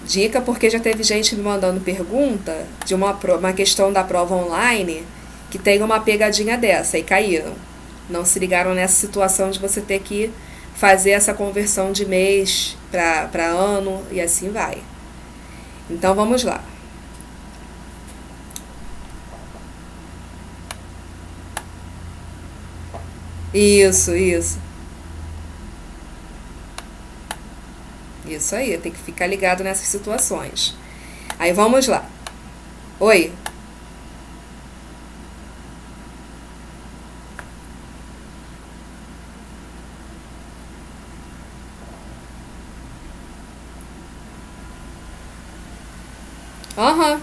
Dica, porque já teve gente me mandando pergunta de uma questão da prova online que tem uma pegadinha dessa e caíram. Não se ligaram nessa situação de você ter que fazer essa conversão de mês para ano e assim vai. Então vamos lá. Isso. Isso aí, tem que ficar ligado nessas situações. Aí vamos lá. Oi. Aham.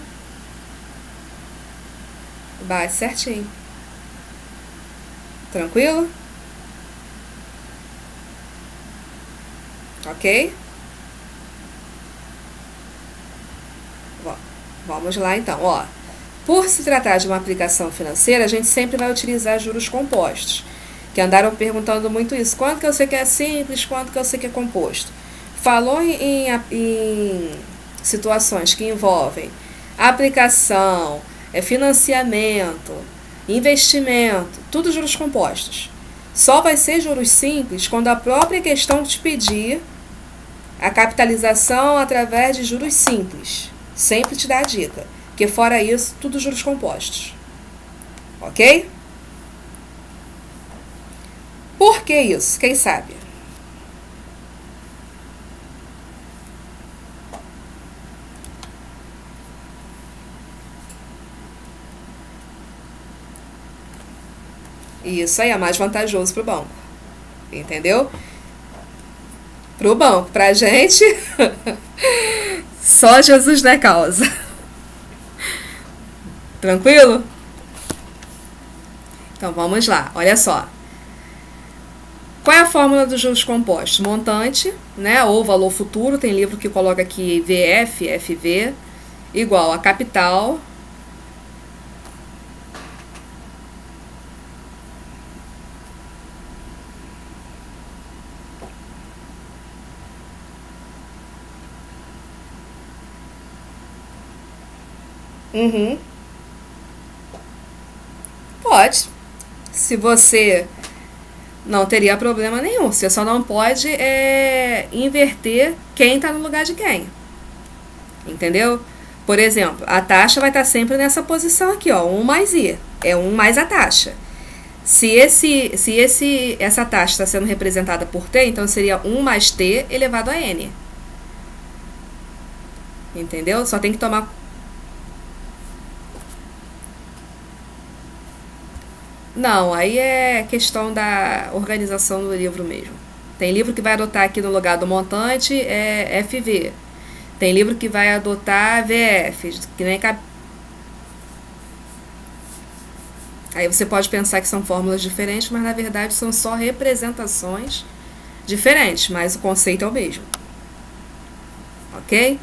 Bate certinho. Tranquilo? Ok? Vamos lá então, ó. Por se tratar de uma aplicação financeira, a gente sempre vai utilizar juros compostos, que andaram perguntando muito isso. Quanto que eu sei que é simples, quanto que eu sei que é composto? Falou em situações que envolvem aplicação, financiamento, investimento, tudo juros compostos. Só vai ser juros simples quando a própria questão te pedir a capitalização através de juros simples. Sempre te dá a dica. Porque fora isso, tudo juros compostos. Ok? Por que isso? Quem sabe? Isso aí é mais vantajoso pro banco. Entendeu? Pro banco. Pra gente, só Jesus na causa. Tranquilo? Então vamos lá, olha só. Qual é a fórmula dos juros compostos? Montante, né, ou valor futuro, tem livro que coloca aqui VF, FV, igual a capital Pode. Se você não teria problema nenhum. Você só não pode inverter quem está no lugar de quem. Entendeu? Por exemplo, a taxa vai estar sempre nessa posição aqui, ó, 1 mais I. É 1 mais a taxa. Se essa taxa está sendo representada por T, então seria 1 mais T elevado a N. Entendeu? Só tem que tomar... Não, aí é questão da organização do livro mesmo. Tem livro que vai adotar aqui no lugar do montante FV. Tem livro que vai adotar VF, que nem Aí você pode pensar que são fórmulas diferentes, mas na verdade são só representações diferentes, mas o conceito é o mesmo. Ok?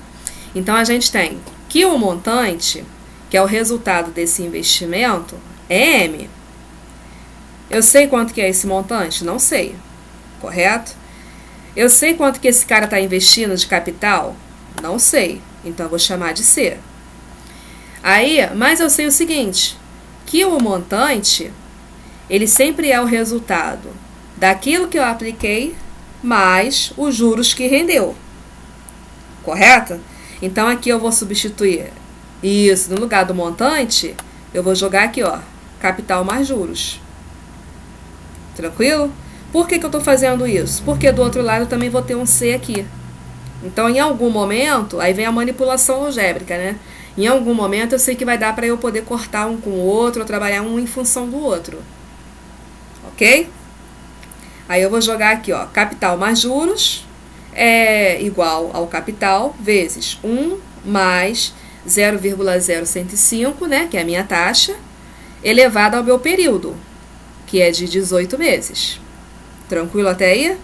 Então a gente tem que o montante, que é o resultado desse investimento, é M. Eu sei quanto que é esse montante? Não sei. Correto? Eu sei quanto que esse cara está investindo de capital? Não sei. Então eu vou chamar de C. Aí, mas eu sei o seguinte, que o montante, ele sempre é o resultado daquilo que eu apliquei mais os juros que rendeu. Correto? Então aqui eu vou substituir isso, no lugar do montante, eu vou jogar aqui, ó, capital mais juros. Tranquilo? Por que eu estou fazendo isso? Porque do outro lado eu também vou ter um C aqui. Então, em algum momento, aí vem a manipulação algébrica, né? Em algum momento eu sei que vai dar para eu poder cortar um com o outro, ou trabalhar um em função do outro. Ok? Aí eu vou jogar aqui, ó, capital mais juros é igual ao capital vezes 1 mais 0,0105, né, que é a minha taxa, elevado ao meu período, que é de 18 meses. Tranquilo até aí?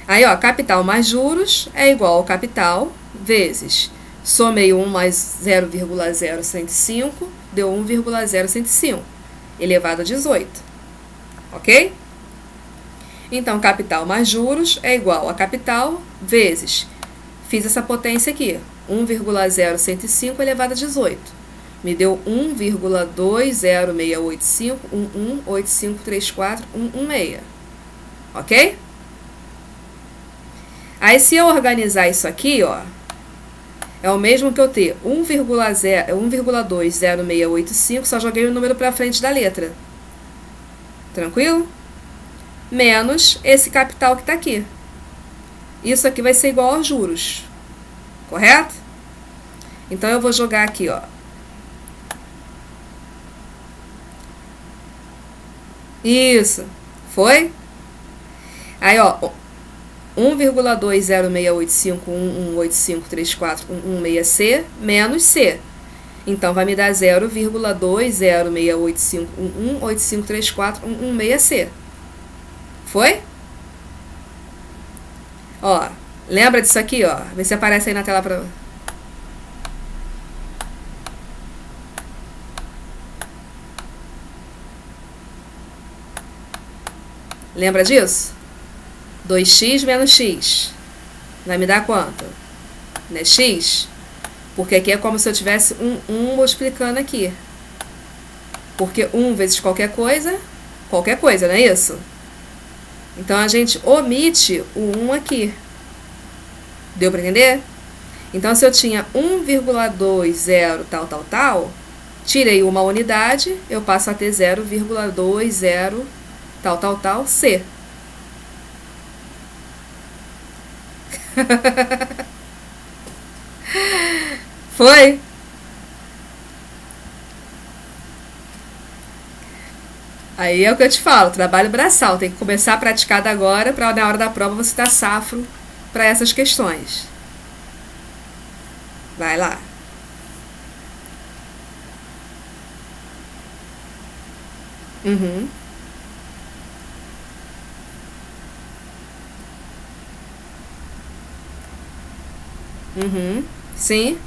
Aí, ó, capital mais juros é igual ao capital vezes, somei 1 mais 0,0105, deu 1,0105, elevado a 18. Ok? Então, capital mais juros é igual a capital vezes, fiz essa potência aqui, 1,0105 elevado a 18. Me deu 1,20685, 118534116. Ok? Aí se eu organizar isso aqui, ó, é o mesmo que eu ter 1,20685, só joguei o número para frente da letra. Tranquilo? Menos esse capital que está aqui. Isso aqui vai ser igual aos juros. Correto? Então eu vou jogar aqui, ó. Isso. Foi? Aí, ó, 1,206851185341116C menos C. Então vai me dar 0,206851185341116C. Foi? Ó, lembra disso aqui, ó? Vê se aparece aí na tela pra... Lembra disso? 2x menos x. Vai me dar quanto? Né? X. Porque aqui é como se eu tivesse um multiplicando aqui. Porque 1 vezes qualquer coisa, não é isso? Então a gente omite o 1 aqui. Deu para entender? Então se eu tinha 1,20 tal, tirei uma unidade, eu passo a ter 0,20 tal, C. Foi? Aí é o que eu te falo, trabalho braçal. Tem que começar a praticar agora para na hora da prova você estar safro para essas questões. Vai lá. Uhum. Uhum. Sim.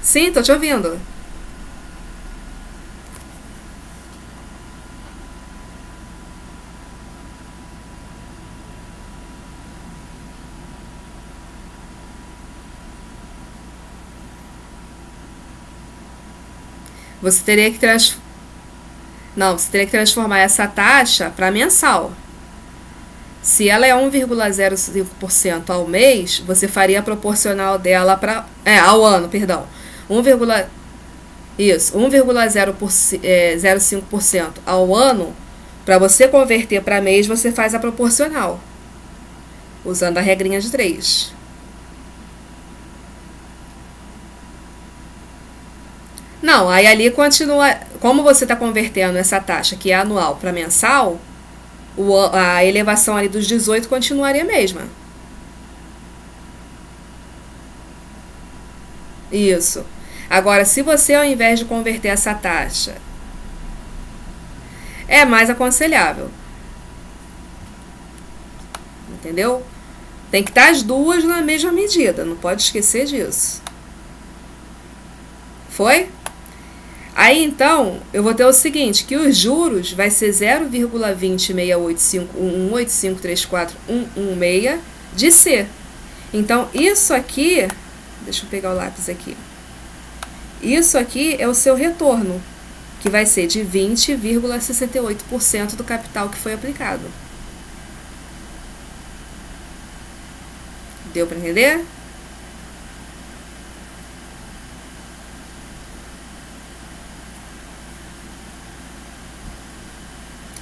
Sim, tô te ouvindo. Você teria que Não, você teria que transformar essa taxa para mensal. Se ela é 1,05% ao mês, você faria a proporcional dela para... ao ano, perdão. 1,05% ao ano. Para você converter para mês, você faz a proporcional. Usando a regrinha de 3. Não, aí ali continua... Como você está convertendo essa taxa, que é anual, para mensal, a elevação ali dos 18 continuaria a mesma. Isso. Agora, se você, ao invés de converter essa taxa, é mais aconselhável. Entendeu? Tem que estar as duas na mesma medida, não pode esquecer disso. Foi? Aí, então, eu vou ter o seguinte, que os juros vai ser 0,206851185341116 de C. Então, isso aqui... Deixa eu pegar o lápis aqui. Isso aqui é o seu retorno, que vai ser de 20,68% do capital que foi aplicado. Deu para entender?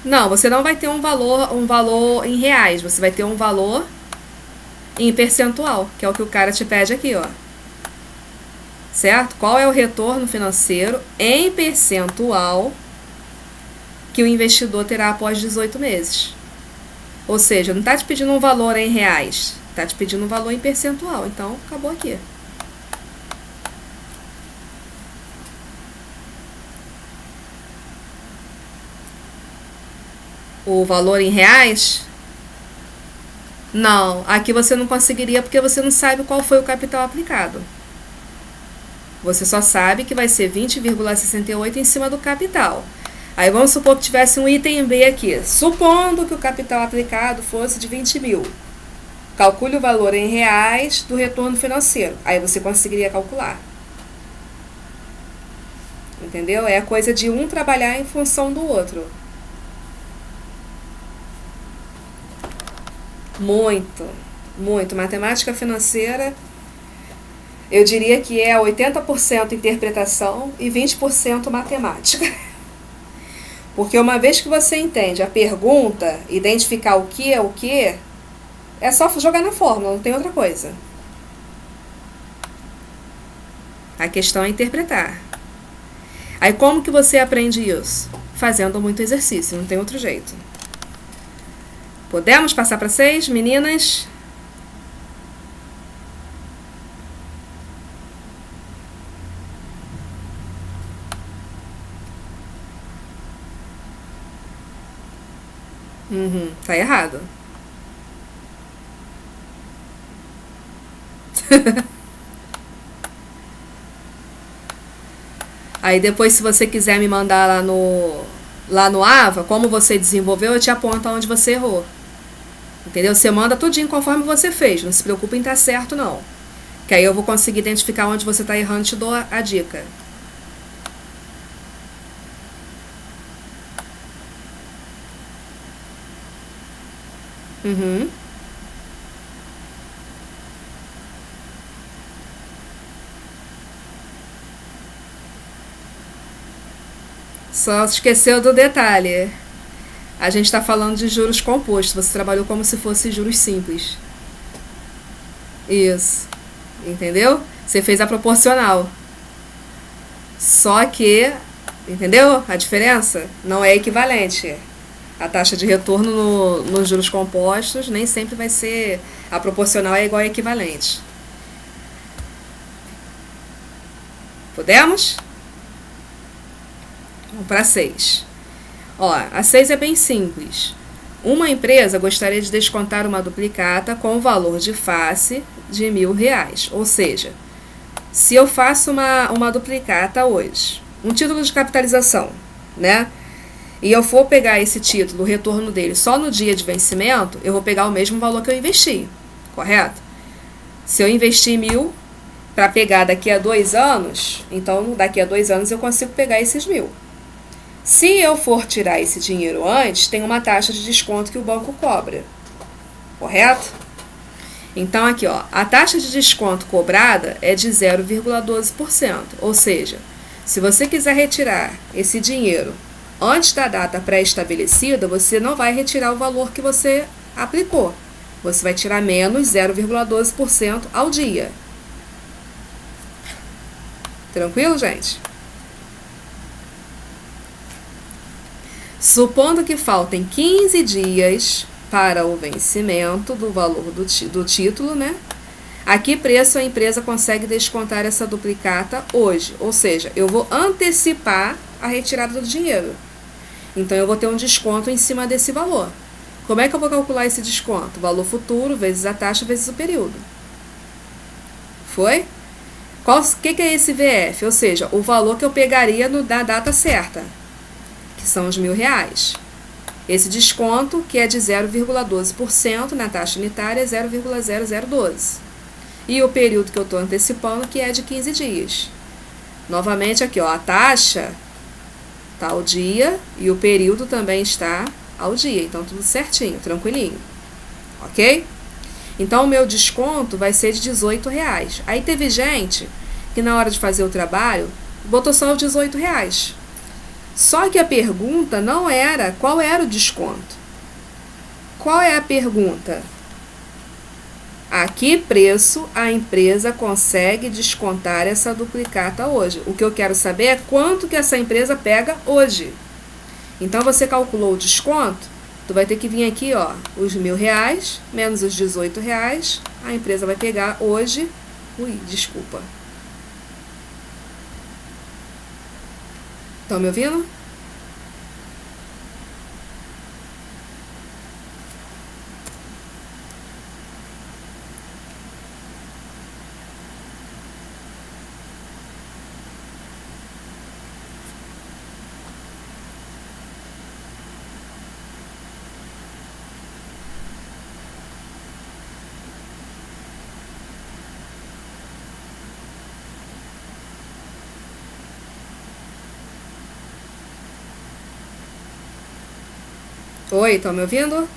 Não, você não vai ter um valor em reais, você vai ter um valor em percentual, que é o que o cara te pede aqui, ó. Certo? Qual é o retorno financeiro em percentual que o investidor terá após 18 meses? Ou seja, não está te pedindo um valor em reais, está te pedindo um valor em percentual. Então, acabou aqui. O valor em reais? Não, aqui você não conseguiria porque você não sabe qual foi o capital aplicado. Você só sabe que vai ser 20,68 em cima do capital. Aí vamos supor que tivesse um item B aqui. Supondo que o capital aplicado fosse de 20 mil. Calcule o valor em reais do retorno financeiro. Aí você conseguiria calcular. Entendeu? É a coisa de um trabalhar em função do outro. Muito, muito. Matemática financeira, eu diria que é 80% interpretação e 20% matemática. Porque uma vez que você entende a pergunta, identificar o que, é só jogar na fórmula, não tem outra coisa. A questão é interpretar. Aí como que você aprende isso? Fazendo muito exercício, não tem outro jeito. Podemos passar para 6, meninas? Tá errado. Aí depois, se você quiser me mandar lá no AVA, como você desenvolveu, eu te aponto onde você errou. Entendeu? Você manda tudinho conforme você fez. Não se preocupe em estar certo, não. Que aí eu vou conseguir identificar onde você está errando e te dou a dica. Uhum. Só esqueceu do detalhe. A gente está falando de juros compostos. Você trabalhou como se fosse juros simples. Isso. Entendeu? Você fez a proporcional. Só que, entendeu a diferença? Não é equivalente. A taxa de retorno nos juros compostos nem sempre vai ser. A proporcional é igual a equivalente. Podemos? Vamos para 6. Ó, a 6 é bem simples. Uma empresa gostaria de descontar uma duplicata com o valor de face de R$ 1.000. Ou seja, se eu faço uma duplicata hoje, um título de capitalização, né? E eu for pegar esse título, o retorno dele, só no dia de vencimento, eu vou pegar o mesmo valor que eu investi, correto? Se eu investir 1.000 para pegar daqui a 2 anos, então daqui a 2 anos eu consigo pegar esses 1.000. Se eu for tirar esse dinheiro antes, tem uma taxa de desconto que o banco cobra, correto? Então aqui, ó, a taxa de desconto cobrada é de 0,12%, ou seja, se você quiser retirar esse dinheiro antes da data pré-estabelecida, você não vai retirar o valor que você aplicou. Você vai tirar menos 0,12% ao dia. Tranquilo, gente? Supondo que faltem 15 dias para o vencimento do valor do título, né? A que preço a empresa consegue descontar essa duplicata hoje? Ou seja, eu vou antecipar a retirada do dinheiro. Então, eu vou ter um desconto em cima desse valor. Como é que eu vou calcular esse desconto? Valor futuro vezes a taxa vezes o período. Foi? O que é esse VF? Ou seja, o valor que eu pegaria na data certa, que são os R$ 1.000. Esse desconto, que é de 0,12% na taxa unitária, é 0,0012. E o período que eu estou antecipando, que é de 15 dias. Novamente aqui, ó, a taxa está ao dia e o período também está ao dia. Então, tudo certinho, tranquilinho. Ok? Então, o meu desconto vai ser de R$ 18. Aí teve gente que na hora de fazer o trabalho, botou só os R$ 18. Só que a pergunta não era qual era o desconto. Qual é a pergunta? A que preço a empresa consegue descontar essa duplicata hoje? O que eu quero saber é quanto que essa empresa pega hoje. Então, você calculou o desconto, tu vai ter que vir aqui, ó, os R$ 1.000 menos os R$ 18, a empresa vai pegar hoje. Desculpa. Estão me ouvindo? Oi, estão me ouvindo?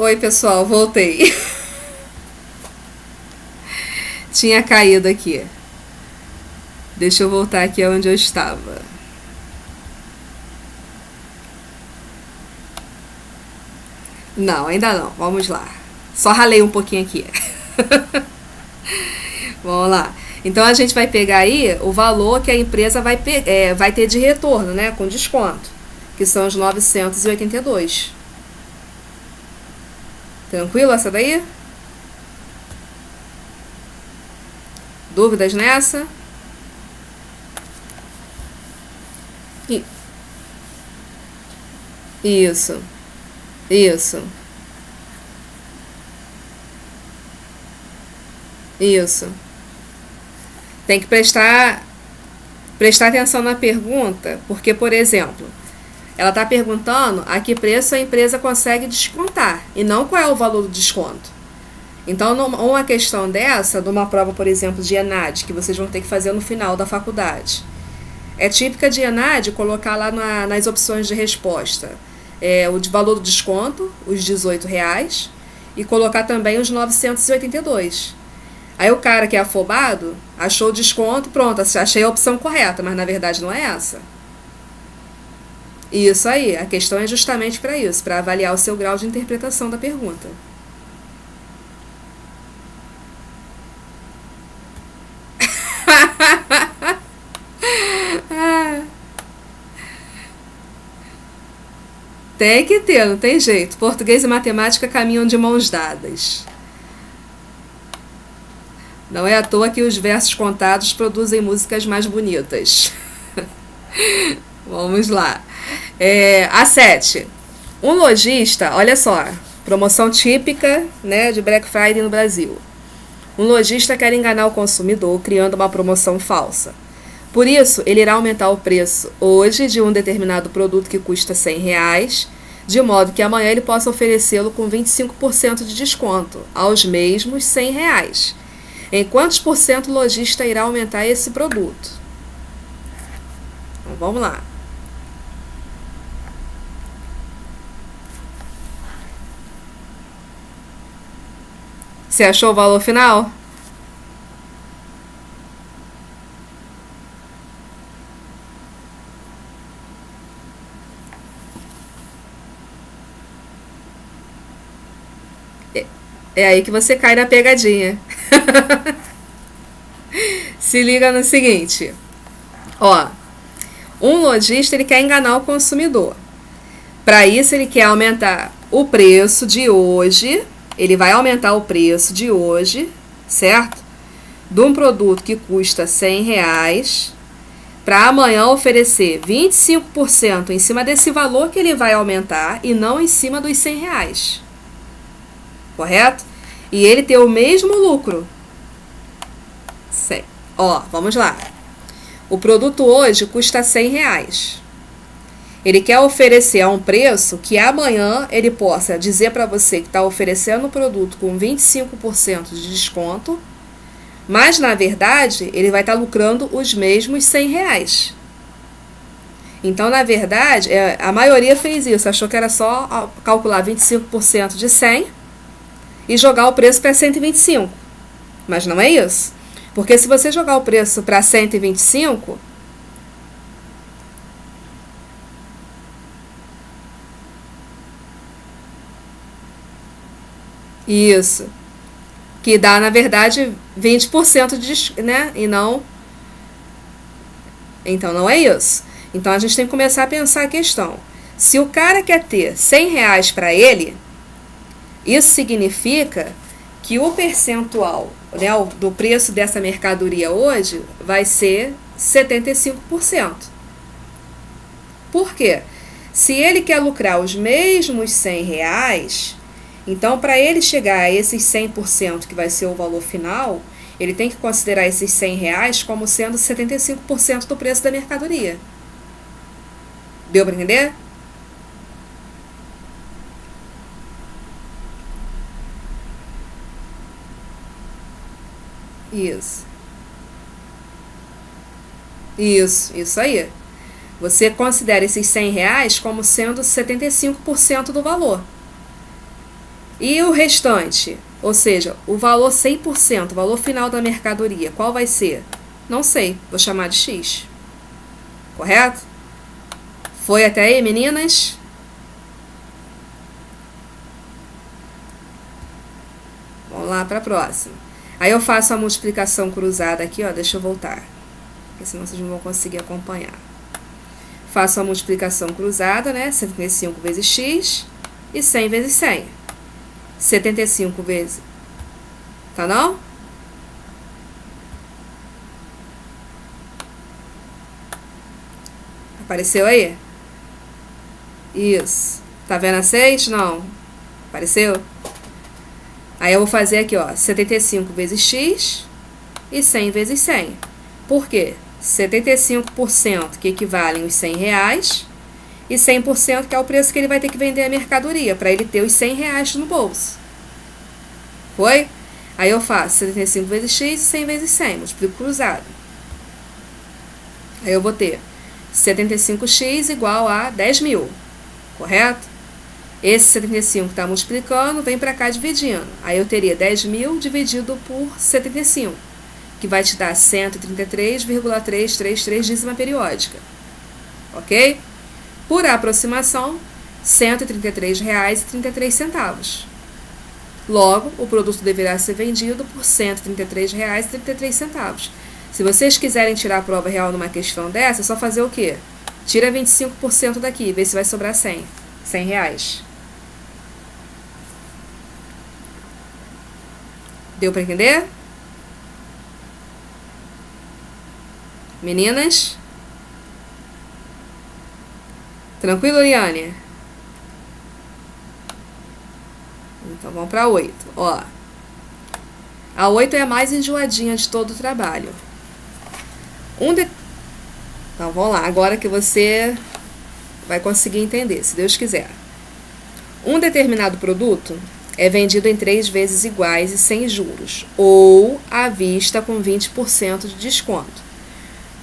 Oi, pessoal, voltei. Tinha caído aqui. Deixa eu voltar aqui onde eu estava. Não, ainda não. Vamos lá. Só ralei um pouquinho aqui. Vamos lá. Então a gente vai pegar aí o valor que a empresa vai ter de retorno, né? Com desconto. Que são os 982. Tranquilo essa daí? Dúvidas nessa? Isso, isso, isso. Tem que prestar atenção na pergunta, porque, por exemplo, ela está perguntando a que preço a empresa consegue descontar e não qual é o valor do desconto. Então, uma questão dessa, de uma prova, por exemplo, de ENAD, que vocês vão ter que fazer no final da faculdade, é típica de ENAD colocar lá nas opções de resposta o de valor do desconto, os R$ 18, e colocar também os 982. Aí o cara que é afobado achou o desconto, pronto, achei a opção correta, mas na verdade não é essa. Isso aí, a questão é justamente para isso, para avaliar o seu grau de interpretação da pergunta. Tem que ter, não tem jeito. Português e matemática caminham de mãos dadas. Não é à toa que os versos contados produzem músicas mais bonitas. Vamos lá. A 7. Um lojista, olha só, promoção típica, né, de Black Friday no Brasil. Um lojista quer enganar o consumidor criando uma promoção falsa. Por isso, ele irá aumentar o preço hoje de um determinado produto que custa R$ 100, de modo que amanhã ele possa oferecê-lo com 25% de desconto, aos mesmos R$ 100. Em quantos por cento o lojista irá aumentar esse produto? Então, vamos lá. Você achou o valor final? É aí que você cai na pegadinha. Se liga no seguinte. Ó, um lojista ele quer enganar o consumidor. Para isso ele quer aumentar o preço de hoje. Ele vai aumentar o preço de hoje, certo? De um produto que custa R$ 100, para amanhã oferecer 25% em cima desse valor que ele vai aumentar e não em cima dos R$ 100. Correto? E ele ter o mesmo lucro. Ó, vamos lá. O produto hoje custa R$ 100. Ele quer oferecer a um preço que amanhã ele possa dizer para você que está oferecendo o produto com 25% de desconto, mas na verdade ele vai estar lucrando os mesmos R$ 100. Então, na verdade, a maioria fez isso, achou que era só calcular 25% de 100 e jogar o preço para 125. Mas não é isso. Porque se você jogar o preço para 125, isso, que dá, na verdade, 20% de, né? E não. Então, não é isso. Então, a gente tem que começar a pensar a questão. Se o cara quer ter R$ 100 para ele, isso significa que o percentual, né, do preço dessa mercadoria hoje vai ser 75%. Por quê? Se ele quer lucrar os mesmos R$ 100, então para ele chegar a esses 100%, que vai ser o valor final, ele tem que considerar esses R$ 100 como sendo 75% do preço da mercadoria. Deu para entender? Isso. Isso aí. Você considera esses R$ 100 como sendo 75% do valor. E o restante, ou seja, o valor 100%, o valor final da mercadoria, qual vai ser? Não sei, vou chamar de X. Correto? Foi até aí, meninas? Vamos lá para a próxima. Aí eu faço a multiplicação cruzada aqui, ó, deixa eu voltar, porque senão vocês não vão conseguir acompanhar. Faço a multiplicação cruzada, né? 75 vezes X e 100 vezes 100. 75 vezes... Tá não? Apareceu aí? Isso. Tá vendo a 6? Não. Apareceu? Aí eu vou fazer aqui, ó, 75 vezes X e 100 vezes 100. Por quê? 75% que equivalem os R$100 e 100% que é o preço que ele vai ter que vender a mercadoria, para ele ter os R$100 no bolso. Foi? Aí eu faço 75 vezes X e 100 vezes 100, multiplico cruzado. Aí eu vou ter 75x igual a 10.000, correto? Esse 75 está multiplicando, vem para cá dividindo. Aí eu teria 10.000 dividido por 75, que vai te dar 133,333 dízima periódica. Ok? Por aproximação, R$ 133,33. Logo, o produto deverá ser vendido por R$ 133,33. Se vocês quiserem tirar a prova real numa questão dessa, é só fazer o quê? Tira 25% daqui, vê se vai sobrar 100. R$100. Deu para entender? Meninas? Tranquilo, Liane? Então vamos para 8. Ó, a 8 é a mais enjoadinha de todo o trabalho. Então vamos lá, agora que você vai conseguir entender, se Deus quiser. Um determinado produto é vendido em 3 vezes iguais e sem juros, ou à vista com 20% de desconto.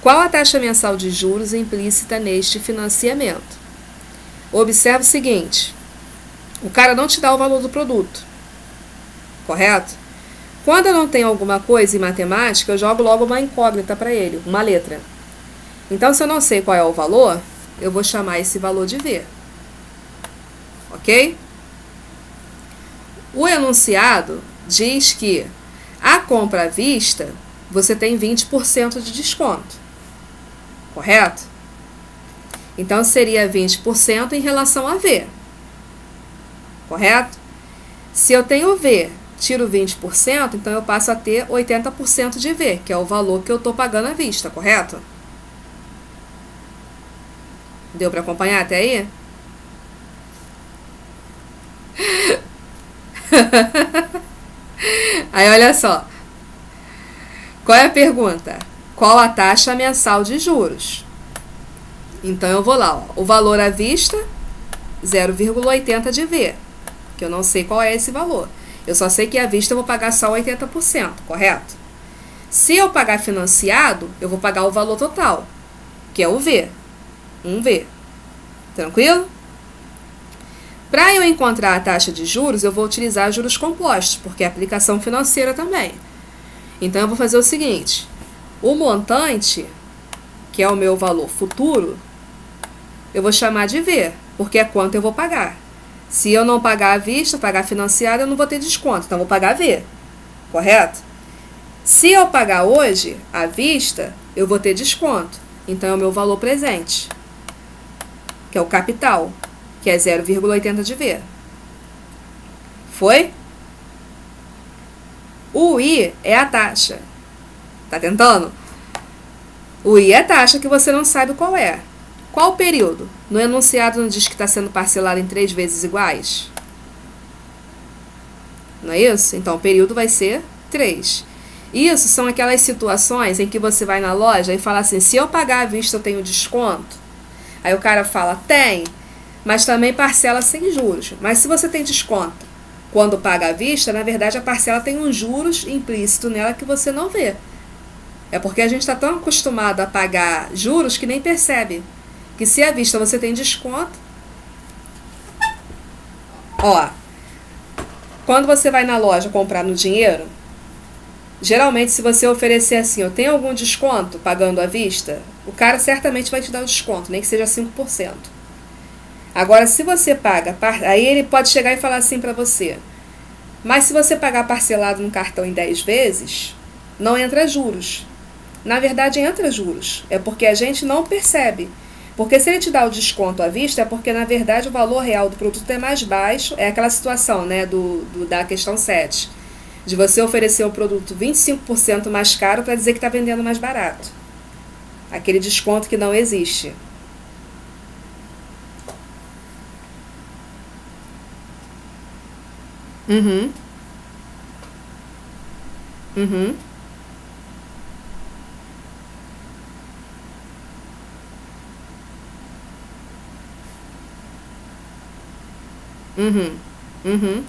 Qual a taxa mensal de juros implícita neste financiamento? Observe o seguinte: o cara não te dá o valor do produto, correto? Quando eu não tenho alguma coisa em matemática, eu jogo logo uma incógnita para ele, uma letra. Então, se eu não sei qual é o valor, eu vou chamar esse valor de V. Ok? O enunciado diz que a compra à vista, você tem 20% de desconto. Correto? Então, seria 20% em relação a V. Correto? Se eu tenho V, tiro 20%, então eu passo a ter 80% de V, que é o valor que eu estou pagando à vista, correto? Deu para acompanhar até aí? Aí olha só. Qual é a pergunta? Qual a taxa mensal de juros? Então eu vou lá, ó, o valor à vista, 0,80 de V, que eu não sei qual é esse valor. Eu só sei que à vista eu vou pagar só 80%, correto? Se eu pagar financiado, eu vou pagar o valor total, que é o V. 1V. Tranquilo? Para eu encontrar a taxa de juros, eu vou utilizar juros compostos, porque é aplicação financeira também. Então, eu vou fazer o seguinte: o montante, que é o meu valor futuro, eu vou chamar de V, porque é quanto eu vou pagar. Se eu não pagar à vista, pagar financiado, eu não vou ter desconto, então eu vou pagar V. Correto? Se eu pagar hoje, à vista, eu vou ter desconto. Então, é o meu valor presente, que é o capital, que é 0,80 de V. Foi? O I é a taxa. Tá tentando? O I é a taxa que você não sabe qual é. Qual o período? No enunciado não diz que está sendo parcelado em 3 vezes iguais? Não é isso? Então, o período vai ser 3. Isso são aquelas situações em que você vai na loja e fala assim: se eu pagar à vista eu tenho desconto? Aí o cara fala: tem, mas também parcela sem juros. Mas se você tem desconto quando paga à vista, na verdade a parcela tem um juros implícito nela que você não vê. É porque a gente está tão acostumado a pagar juros que nem percebe que se à vista você tem desconto. Ó, quando você vai na loja comprar no dinheiro, geralmente se você oferecer assim, eu tenho algum desconto pagando à vista, o cara certamente vai te dar um desconto, nem que seja 5%. Agora, se você paga, aí ele pode chegar e falar assim para você, mas se você pagar parcelado no cartão em 10 vezes, não entra juros. Na verdade, entra juros. É porque a gente não percebe. Porque se ele te dá o desconto à vista, é porque, na verdade, o valor real do produto é mais baixo. É aquela situação, né, da questão 7. De você oferecer o produto 25% mais caro para dizer que está vendendo mais barato. Aquele desconto que não existe. Uhum. Uhum. Uhum. Uhum.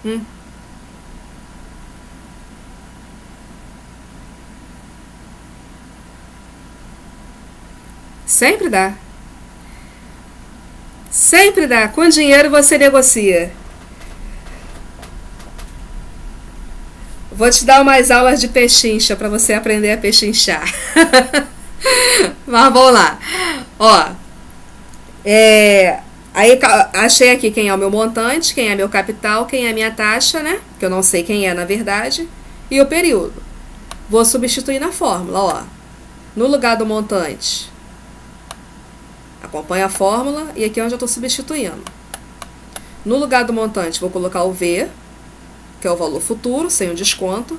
Uhum. Sempre dá. Sempre dá. Com dinheiro você negocia. Vou te dar umas aulas de pechincha para você aprender a pechinchar. Mas vamos lá. Ó, aí achei aqui quem é o meu montante, quem é meu capital, quem é minha taxa, né? Que eu não sei quem é na verdade. E o período. Vou substituir na fórmula, ó. No lugar do montante, acompanha a fórmula e aqui é onde eu estou substituindo. No lugar do montante, vou colocar o V, que é o valor futuro, sem o desconto,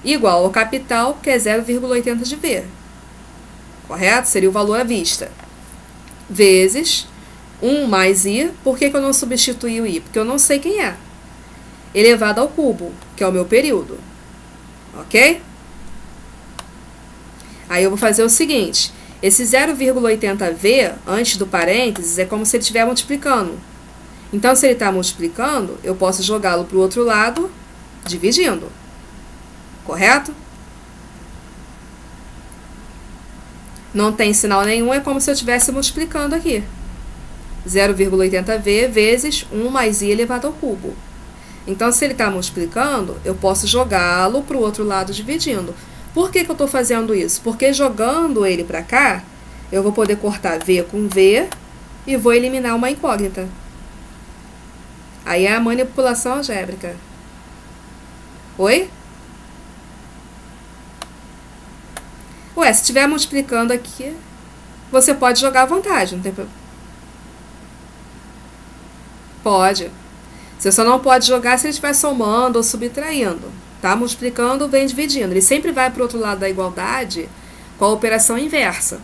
igual ao capital, que é 0,80 de V. Correto? Seria o valor à vista. Vezes 1 mais I. Por que eu não substituí o I? Porque eu não sei quem é. Elevado ao cubo, que é o meu período. Ok? Aí eu vou fazer o seguinte. Esse 0,80V, antes do parênteses, é como se ele estiver multiplicando. Então, se ele está multiplicando, eu posso jogá-lo para o outro lado, dividindo. Correto? Não tem sinal nenhum, é como se eu estivesse multiplicando aqui. 0,80V vezes 1 mais I elevado ao cubo. Então, se ele está multiplicando, eu posso jogá-lo para o outro lado dividindo. Por que eu estou fazendo isso? Porque jogando ele para cá, eu vou poder cortar V com V e vou eliminar uma incógnita. Aí é a manipulação algébrica. Oi? Ué, se estiver multiplicando aqui, você pode jogar à vontade, não tem problema. Pode. Você só não pode jogar se ele estiver somando ou subtraindo. Tá multiplicando, vem dividindo. Ele sempre vai para o outro lado da igualdade com a operação inversa.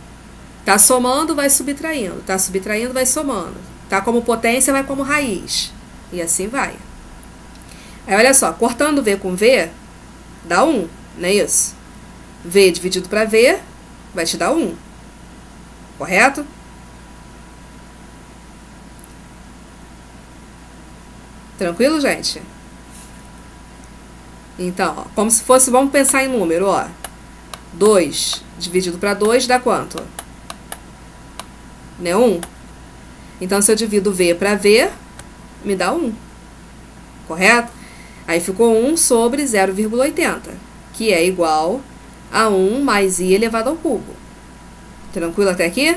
Tá somando, vai subtraindo. Tá subtraindo, vai somando. Tá como potência, vai como raiz. E assim vai. Aí, olha só. Cortando V com V, dá 1, não é isso? V dividido para V vai te dar 1. Correto? Tranquilo, gente? Então, ó, como se fosse, vamos pensar em número, ó. 2 dividido para 2 dá quanto? Né, 1? Então, se eu divido V para V, me dá 1. Correto? Aí ficou 1 sobre 0,80, que é igual a 1 mais I elevado ao cubo. Tranquilo até aqui?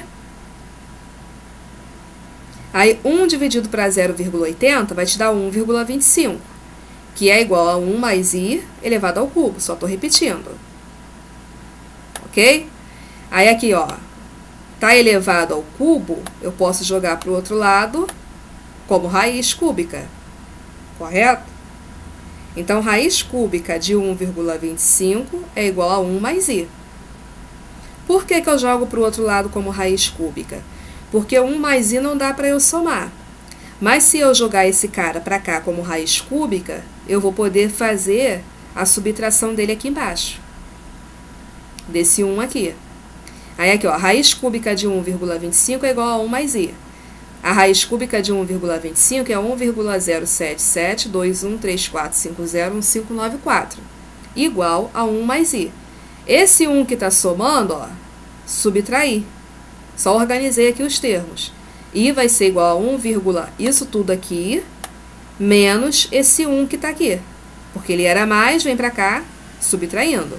Aí, 1 dividido para 0,80 vai te dar 1,25. Que é igual a 1 mais I elevado ao cubo. Só estou repetindo. Ok? Aí aqui, ó. Tá elevado ao cubo, eu posso jogar para o outro lado como raiz cúbica. Correto? Então, raiz cúbica de 1,25 é igual a 1 mais I. Por que eu jogo para o outro lado como raiz cúbica? Porque 1 mais I não dá para eu somar. Mas se eu jogar esse cara para cá como raiz cúbica, eu vou poder fazer a subtração dele aqui embaixo. Desse 1 aqui. Aí aqui, ó, raiz cúbica de 1,25 é igual a 1 mais I. A raiz cúbica de 1,25 é 1,077213450159,4. Igual a 1 mais I. Esse 1 que está somando, ó, subtrair. Só organizei aqui os termos. I vai ser igual a 1, isso tudo aqui, menos esse 1 que está aqui. Porque ele era mais, vem para cá, subtraindo.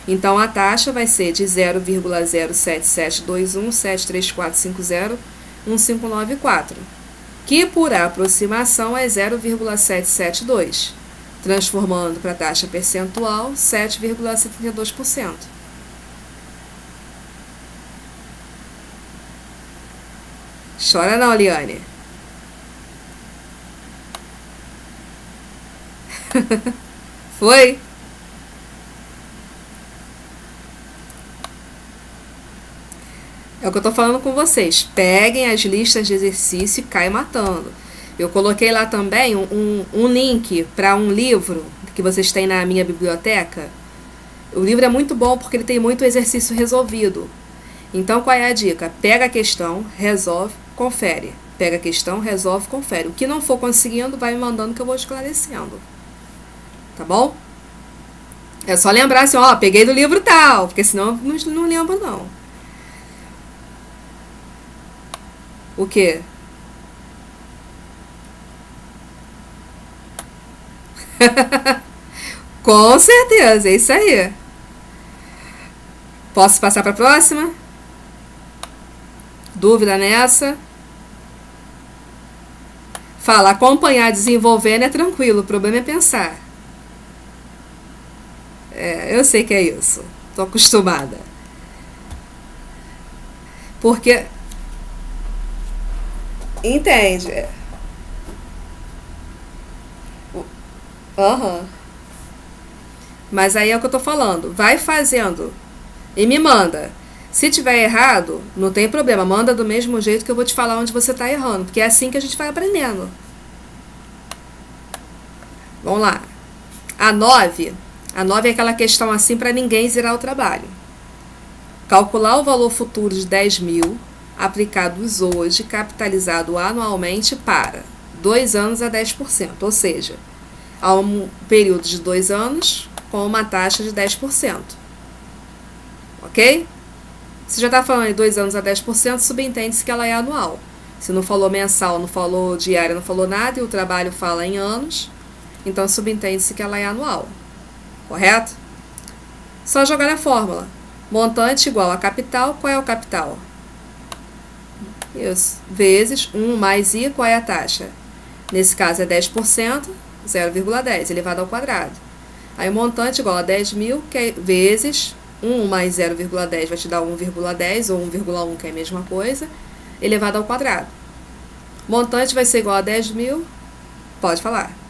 Então, a taxa vai ser de 0,0772173450159,4, que por aproximação é 0,772, transformando para a taxa percentual 7,72%. Chora não, Liane. Foi? É o que eu tô falando com vocês. Peguem as listas de exercício e caem matando. Eu coloquei lá também um link para um livro que vocês têm na minha biblioteca. O livro é muito bom porque ele tem muito exercício resolvido. Então, qual é a dica? Pega a questão, resolve, confere. Pega a questão, resolve, confere. O que não for conseguindo, vai me mandando que eu vou esclarecendo. Tá bom? É só lembrar assim, ó, peguei do livro tal, porque senão não lembro não. O quê? Com certeza, é isso aí. Posso passar para a próxima? Dúvida nessa? Fala, acompanhar, desenvolvendo é tranquilo, o problema é pensar. Eu sei que é isso. Tô acostumada. Porque... Entende? Aham. Mas aí é o que eu tô falando. Vai fazendo. E me manda. Se tiver errado, não tem problema. Manda do mesmo jeito que eu vou te falar onde você tá errando. Porque é assim que a gente vai aprendendo. Vamos lá. A 9 é aquela questão assim para ninguém zerar o trabalho. Calcular o valor futuro de 10.000 aplicados hoje, capitalizado anualmente para 2 anos a 10%. Ou seja, há um período de 2 anos com uma taxa de 10%. Ok? Se já está falando de 2 anos a 10%, subentende-se que ela é anual. Se não falou mensal, não falou diária, não falou nada, e o trabalho fala em anos, então subentende-se que ela é anual. Correto? Só jogar na fórmula. Montante igual a capital. Qual é o capital? Isso. Vezes 1 mais I, qual é a taxa? Nesse caso é 10%, 0,10 elevado ao quadrado. Aí o montante igual a 10.000 que é vezes 1 mais 0,10 vai te dar 1,10 ou 1,1, que é a mesma coisa, elevado ao quadrado. Montante vai ser igual a 10.000. Pode falar.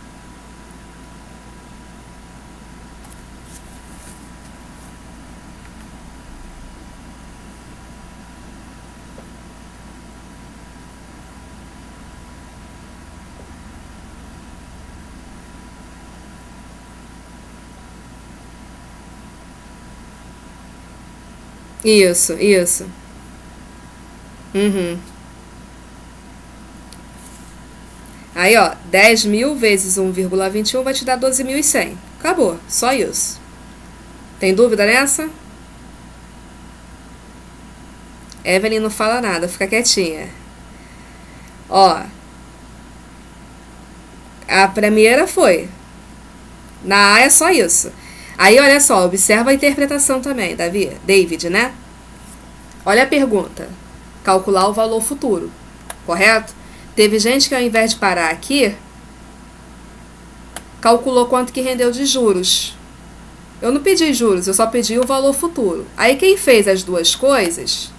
Isso. Aí, ó, 10.000 vezes 1,21 vai te dar 12.100. Acabou, só isso. Tem dúvida nessa? Evelyn não fala nada, fica quietinha. Ó, a primeira foi. Na A é só isso. Aí, olha só, observa a interpretação também, David, né? Olha a pergunta. Calcular o valor futuro, correto? Teve gente que ao invés de parar aqui, calculou quanto que rendeu de juros. Eu não pedi juros, eu só pedi o valor futuro. Aí quem fez as duas coisas...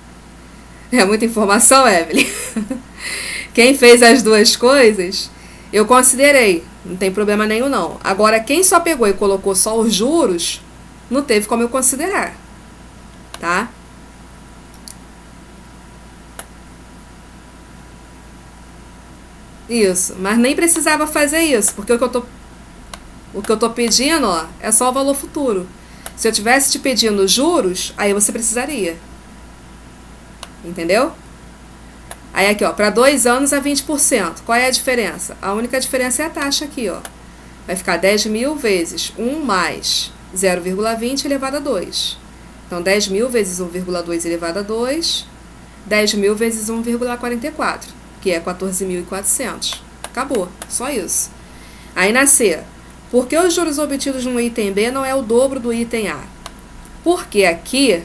É muita informação, Evelyn? Quem fez as duas coisas, eu considerei. Não tem problema nenhum, não. Agora, quem só pegou e colocou só os juros, não teve como eu considerar. Tá? Isso. Mas nem precisava fazer isso, porque o que eu tô pedindo, ó, é só o valor futuro. Se eu tivesse te pedindo juros, aí você precisaria. Entendeu? Aí aqui, ó, para 2 anos a 20%. Qual é a diferença? A única diferença é a taxa aqui, ó. Vai ficar 10.000 vezes 1 mais 0,20 elevado a 2. Então, 10.000 vezes 1,2 elevado a 2 10.000 vezes 1,44, que é 14.400. Acabou, só isso. Aí na C, por que os juros obtidos no item B não é o dobro do item A? Porque aqui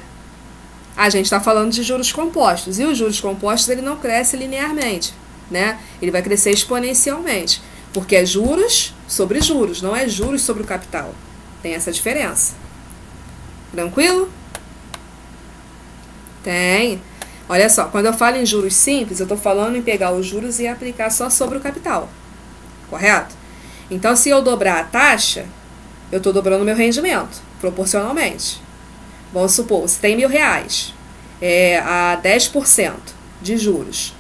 a gente está falando de juros compostos, e os juros compostos ele não cresce linearmente, né? Ele vai crescer exponencialmente, porque é juros sobre juros, não é juros sobre o capital. Tem essa diferença. Tranquilo? Tem. Olha só, quando eu falo em juros simples, eu estou falando em pegar os juros e aplicar só sobre o capital. Correto? Então, se eu dobrar a taxa, eu estou dobrando o meu rendimento, proporcionalmente. Vamos supor, você tem R$1.000, a 10% de juros.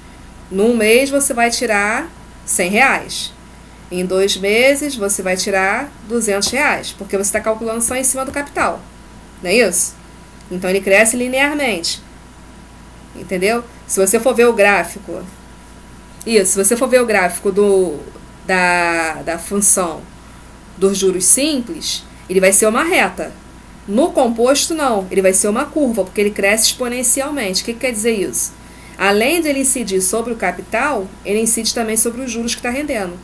Num mês, você vai tirar R$100. Em 2 meses, você vai tirar R$200, porque você está calculando só em cima do capital. Não é isso? Então, ele cresce linearmente. Entendeu? Se você for ver o gráfico... Isso, se você for ver o gráfico da função dos juros simples, ele vai ser uma reta. No composto, não. Ele vai ser uma curva, porque ele cresce exponencialmente. O que quer dizer isso? Além de ele incidir sobre o capital, ele incide também sobre os juros que está rendendo.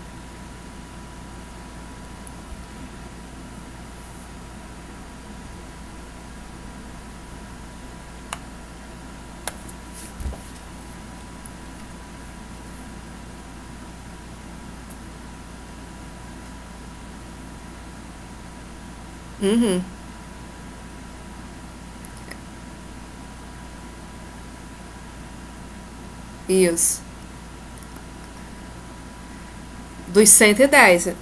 Uhum. Isso. Dos 110.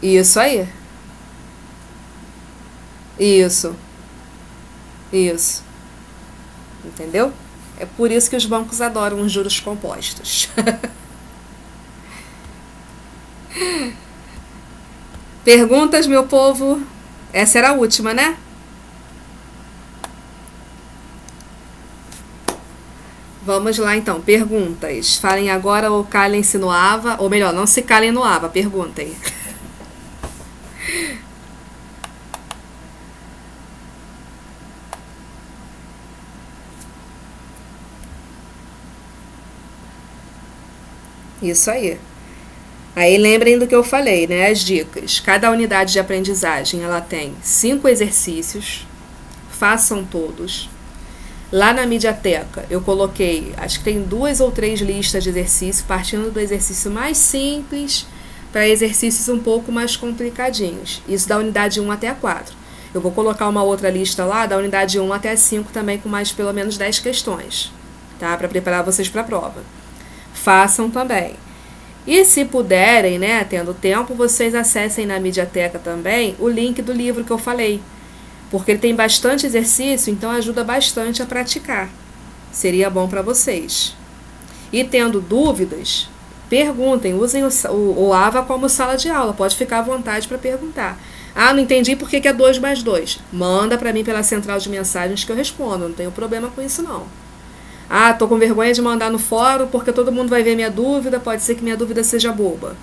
Isso aí. Isso. Isso. Entendeu? É por isso que os bancos adoram os juros compostos. Perguntas, meu povo? Essa era a última, né? Vamos lá então, perguntas. Falem agora ou calem-se no AVA, ou melhor, não se calem no AVA, perguntem. Isso aí. Aí lembrem do que eu falei, né? As dicas. Cada unidade de aprendizagem ela tem 5 exercícios. Façam todos. Lá na Mediateca eu coloquei, acho que tem 2 ou 3 listas de exercício, partindo do exercício mais simples para exercícios um pouco mais complicadinhos. Isso da unidade 1 até a 4. Eu vou colocar uma outra lista lá da unidade 1 até a 5 também com mais pelo menos 10 questões, tá? Para preparar vocês para a prova. Façam também. E se puderem, né, tendo tempo, vocês acessem na Mediateca também o link do livro que eu falei. Porque ele tem bastante exercício, então ajuda bastante a praticar. Seria bom para vocês. E tendo dúvidas, perguntem, usem o AVA como sala de aula. Pode ficar à vontade para perguntar. Ah, não entendi por que é 2 mais 2. Manda para mim pela central de mensagens que eu respondo. Não tenho problema com isso, não. Ah, tô com vergonha de mandar no fórum porque todo mundo vai ver minha dúvida, pode ser que minha dúvida seja boba.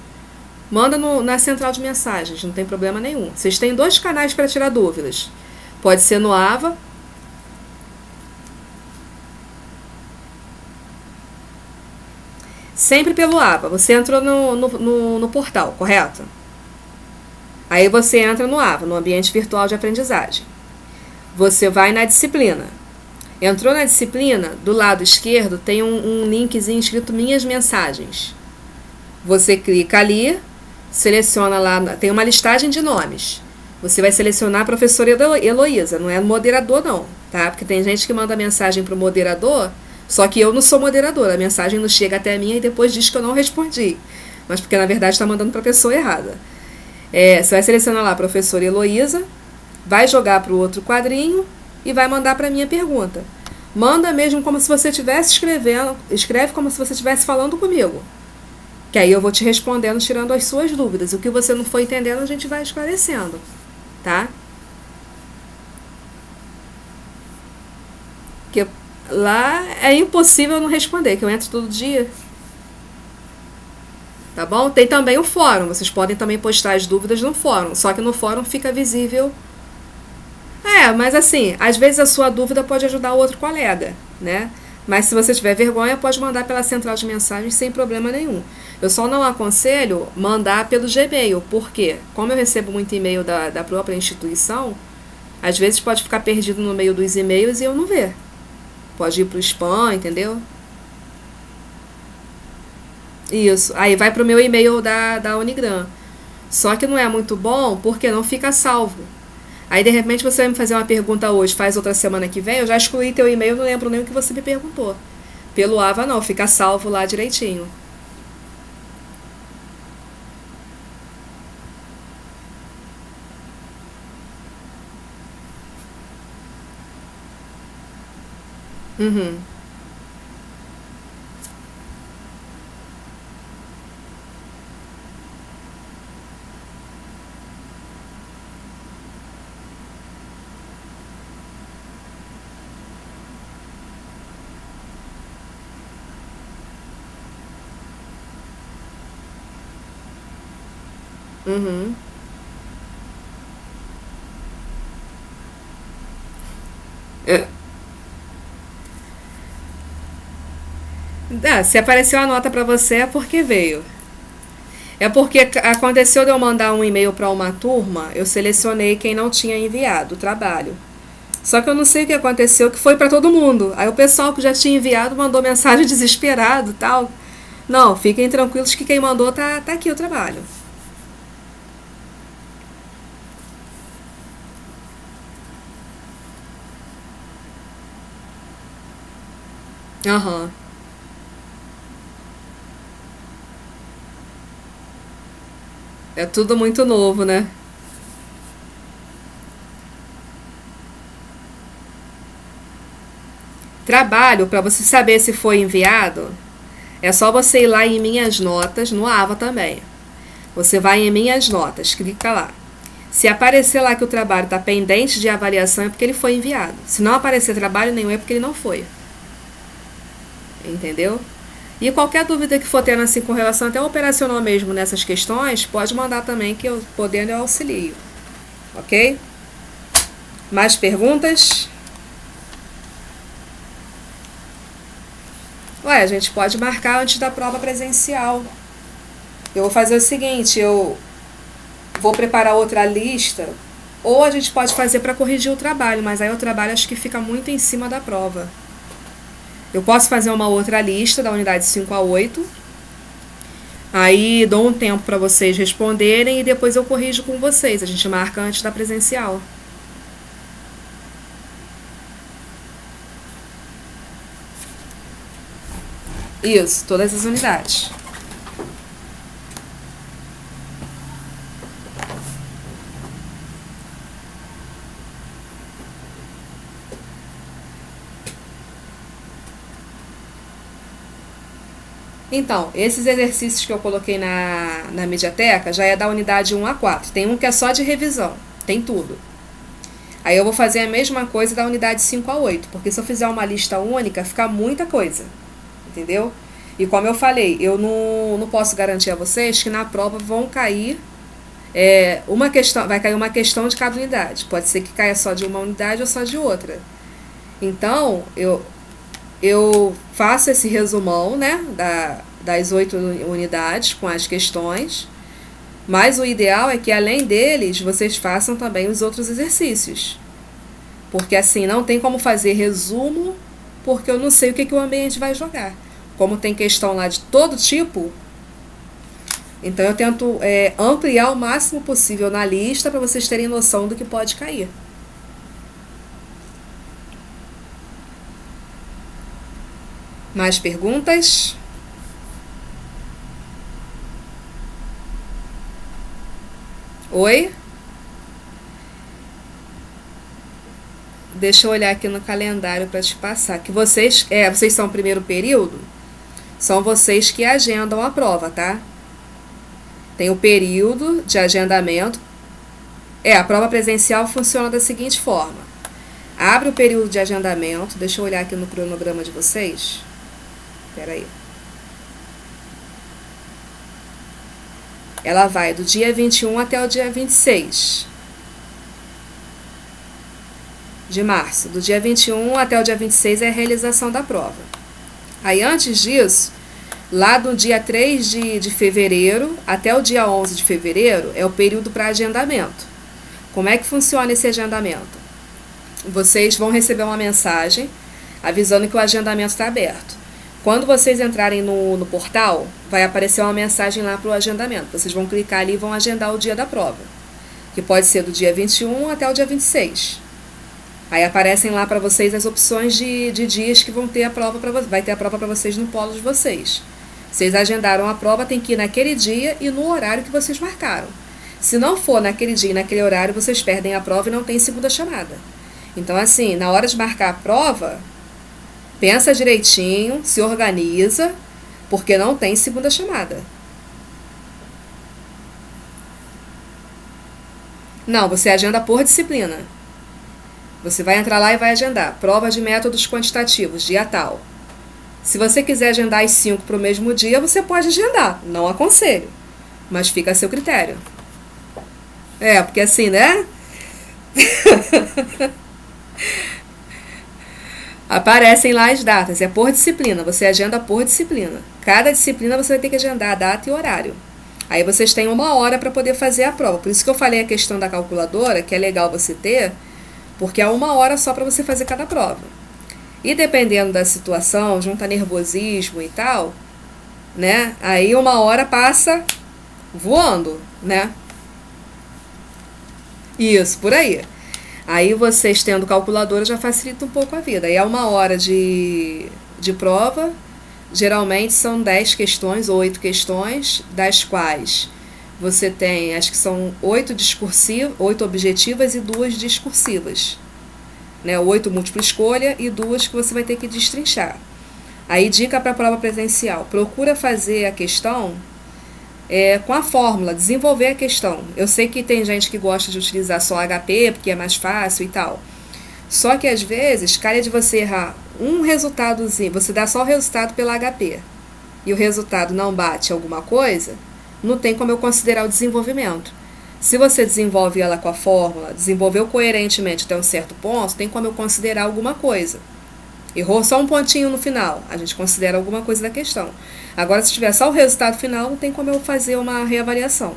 Manda na central de mensagens, não tem problema nenhum. Vocês têm 2 canais para tirar dúvidas. Pode ser no AVA. Sempre pelo AVA. Você entrou no portal, correto? Aí você entra no AVA, no ambiente virtual de aprendizagem. Você vai na disciplina. Entrou na disciplina, do lado esquerdo tem um linkzinho escrito Minhas Mensagens. Você clica ali, seleciona lá, tem uma listagem de nomes. Você vai selecionar a professora Heloísa, não é moderador não, tá? Porque tem gente que manda mensagem pro moderador, só que eu não sou moderadora, a mensagem não chega até a mim e depois diz que eu não respondi. Mas porque na verdade está mandando para a pessoa errada. Você vai selecionar lá a professora Heloísa, vai jogar para o outro quadrinho e vai mandar para a minha pergunta. Manda mesmo como se você estivesse escrevendo, escreve como se você estivesse falando comigo. Que aí eu vou te respondendo, tirando as suas dúvidas. O que você não for entendendo, a gente vai esclarecendo. Tá? Que lá é impossível não responder, que eu entro todo dia. Tá bom? Tem também o fórum. Vocês podem também postar as dúvidas no fórum. Só que no fórum fica visível. Mas assim, às vezes a sua dúvida pode ajudar o outro colega, né? Mas se você tiver vergonha, pode mandar pela central de mensagens sem problema nenhum. Eu só não aconselho mandar pelo Gmail, porque como eu recebo muito e-mail da própria instituição, às vezes pode ficar perdido no meio dos e-mails e eu não ver. Pode ir pro spam, entendeu? Isso. Aí vai pro meu e-mail da Unigram. Só que não é muito bom porque não fica salvo. Aí de repente você vai me fazer uma pergunta hoje, faz outra semana que vem, eu já excluí teu e-mail, não lembro nem o que você me perguntou. Pelo Ava não, fica salvo lá direitinho. Uhum. Uhum. É. Ah, se apareceu a nota pra você é porque veio. É porque aconteceu de eu mandar um e-mail para uma turma, eu selecionei quem não tinha enviado o trabalho. Só que eu não sei o que aconteceu, que foi para todo mundo. Aí o pessoal que já tinha enviado mandou mensagem desesperado, tal. Não, fiquem tranquilos que quem mandou tá aqui o trabalho. Aham. É tudo muito novo, né? Trabalho, para você saber se foi enviado, é só você ir lá em Minhas Notas, no Ava também. Você vai em Minhas Notas, clica lá. Se aparecer lá que o trabalho está pendente de avaliação, é porque ele foi enviado. Se não aparecer trabalho nenhum, é porque ele não foi. Entendeu? E qualquer dúvida que for tendo assim com relação até ao operacional mesmo nessas questões, pode mandar também que eu podendo eu auxilio. Ok? Mais perguntas? Ué, a gente pode marcar antes da prova presencial. Eu vou fazer o seguinte, eu vou preparar outra lista, ou a gente pode fazer para corrigir o trabalho, mas aí o trabalho acho que fica muito em cima da prova. Eu posso fazer uma outra lista da unidade 5 a 8, aí dou um tempo para vocês responderem e depois eu corrijo com vocês. A gente marca antes da presencial. Isso, todas as unidades. Então, esses exercícios que eu coloquei na mediateca já é da unidade 1 a 4. Tem um que é só de revisão, tem tudo. Aí eu vou fazer a mesma coisa da unidade 5 a 8, porque se eu fizer uma lista única, fica muita coisa, entendeu? E como eu falei, eu não posso garantir a vocês que na prova vão cair uma questão, vai cair uma questão de cada unidade. Pode ser que caia só de uma unidade ou só de outra. Então, eu faço esse resumão, né, das 8 unidades com as questões, mas o ideal é que além deles vocês façam também os outros exercícios, porque assim não tem como fazer resumo, porque eu não sei o que o ambiente vai jogar. Como tem questão lá de todo tipo, então eu tento ampliar o máximo possível na lista para vocês terem noção do que pode cair. Mais perguntas? Oi? Deixa eu olhar aqui no calendário para te passar. Que vocês são primeiro período? São vocês que agendam a prova, tá? Tem o período de agendamento. A prova presencial funciona da seguinte forma. Abre o período de agendamento. Deixa eu olhar aqui no cronograma de vocês. Espera aí. Ela vai do dia 21 até o dia 26. de março. Do dia 21 até o dia 26 é a realização da prova. Aí antes disso, lá do dia 3 de fevereiro até o dia 11 de fevereiro é o período para agendamento. Como é que funciona esse agendamento? Vocês vão receber uma mensagem avisando que o agendamento está aberto. Quando vocês entrarem no portal, vai aparecer uma mensagem lá para o agendamento. Vocês vão clicar ali e vão agendar o dia da prova, que pode ser do dia 21 até o dia 26. Aí aparecem lá para vocês as opções de dias que vão ter a prova vai ter a prova para vocês no polo de vocês. Vocês agendaram a prova, tem que ir naquele dia e no horário que vocês marcaram. Se não for naquele dia e naquele horário, vocês perdem a prova e não tem segunda chamada. Então, assim, na hora de marcar a prova, pensa direitinho, se organiza, porque não tem segunda chamada. Não, você agenda por disciplina. Você vai entrar lá e vai agendar. Prova de métodos quantitativos, dia tal. Se você quiser agendar as 5 para o mesmo dia, você pode agendar. Não aconselho, mas fica a seu critério. Porque assim, né? Aparecem lá as datas, é por disciplina, você agenda por disciplina. Cada disciplina você vai ter que agendar a data e horário. Aí vocês têm 1 hora para poder fazer a prova. Por isso que eu falei a questão da calculadora, que é legal você ter, porque é 1 hora só para você fazer cada prova. E dependendo da situação, junta nervosismo e tal, né? Aí 1 hora passa voando, né? Isso, por aí. Aí vocês tendo calculadora já facilita um pouco a vida. Aí é 1 hora de prova. Geralmente são 10 questões ou 8 questões, das quais você tem, acho que são 8 objetivas e 2 discursivas. Né? 8 múltipla escolha e 2 que você vai ter que destrinchar. Aí dica para a prova presencial. Procura fazer a questão com a fórmula, desenvolver a questão. Eu sei que tem gente que gosta de utilizar só HP, porque é mais fácil e tal. Só que às vezes, calha de você errar um resultadozinho, você dá só o resultado pela HP, e o resultado não bate alguma coisa, não tem como eu considerar o desenvolvimento. Se você desenvolve ela com a fórmula, desenvolveu coerentemente até um certo ponto, tem como eu considerar alguma coisa. Errou só um pontinho no final, a gente considera alguma coisa da questão. Agora, se tiver só o resultado final, não tem como eu fazer uma reavaliação.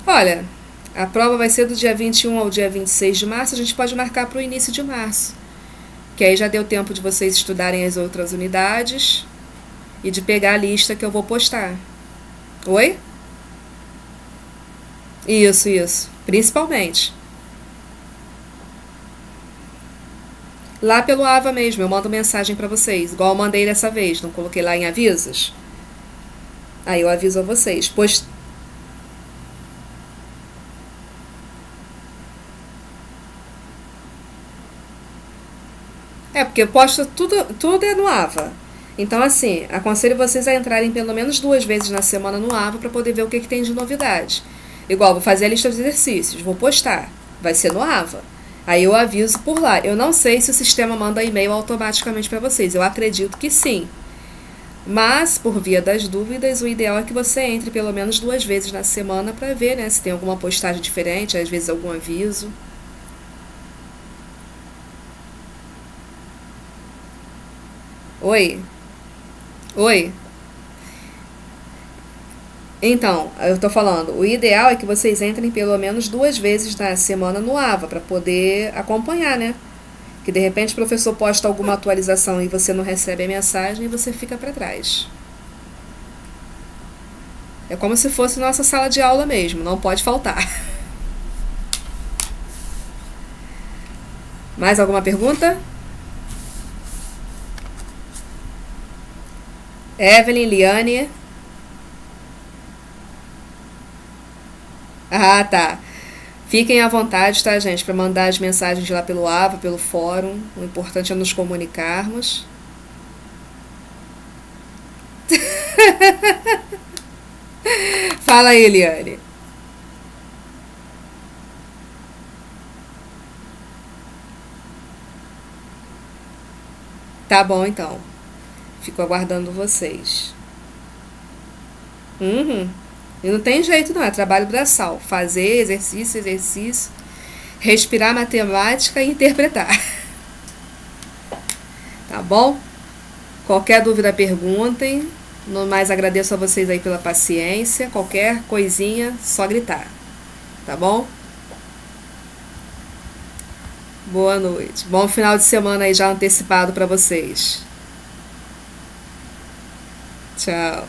Olha, a prova vai ser do dia 21 ao dia 26 de março, a gente pode marcar para o início de março, que aí já deu tempo de vocês estudarem as outras unidades e de pegar a lista que eu vou postar. Oi? Isso. Principalmente. Lá pelo AVA mesmo, eu mando mensagem pra vocês, igual eu mandei dessa vez, não coloquei lá em avisos? Aí eu aviso a vocês. Pois porque eu posto tudo é no AVA. Então, assim, aconselho vocês a entrarem pelo menos 2 vezes na semana no AVA para poder ver o que tem de novidade. Igual, vou fazer a lista de exercícios, vou postar, vai ser no AVA. Aí eu aviso por lá. Eu não sei se o sistema manda e-mail automaticamente para vocês, eu acredito que sim. Mas, por via das dúvidas, o ideal é que você entre pelo menos 2 vezes na semana para ver, né, se tem alguma postagem diferente, às vezes algum aviso. Oi? Oi? Então, eu tô falando, o ideal é que vocês entrem pelo menos 2 vezes na semana no AVA, para poder acompanhar, né? Que de repente o professor posta alguma atualização e você não recebe a mensagem e você fica para trás. É como se fosse nossa sala de aula mesmo, não pode faltar. Mais alguma pergunta? Evelyn, Liane. Ah, tá. Fiquem à vontade, tá, gente, para mandar as mensagens lá pelo AVA, pelo fórum. O importante é nos comunicarmos. Fala aí, Liane. Tá bom, então. Fico aguardando vocês. Uhum. E não tem jeito não, é trabalho braçal. Fazer exercício, exercício, respirar matemática e interpretar. Tá bom? Qualquer dúvida, perguntem. No mais, agradeço a vocês aí pela paciência. Qualquer coisinha, só gritar. Tá bom? Boa noite. Bom final de semana aí já antecipado para vocês. Tchau.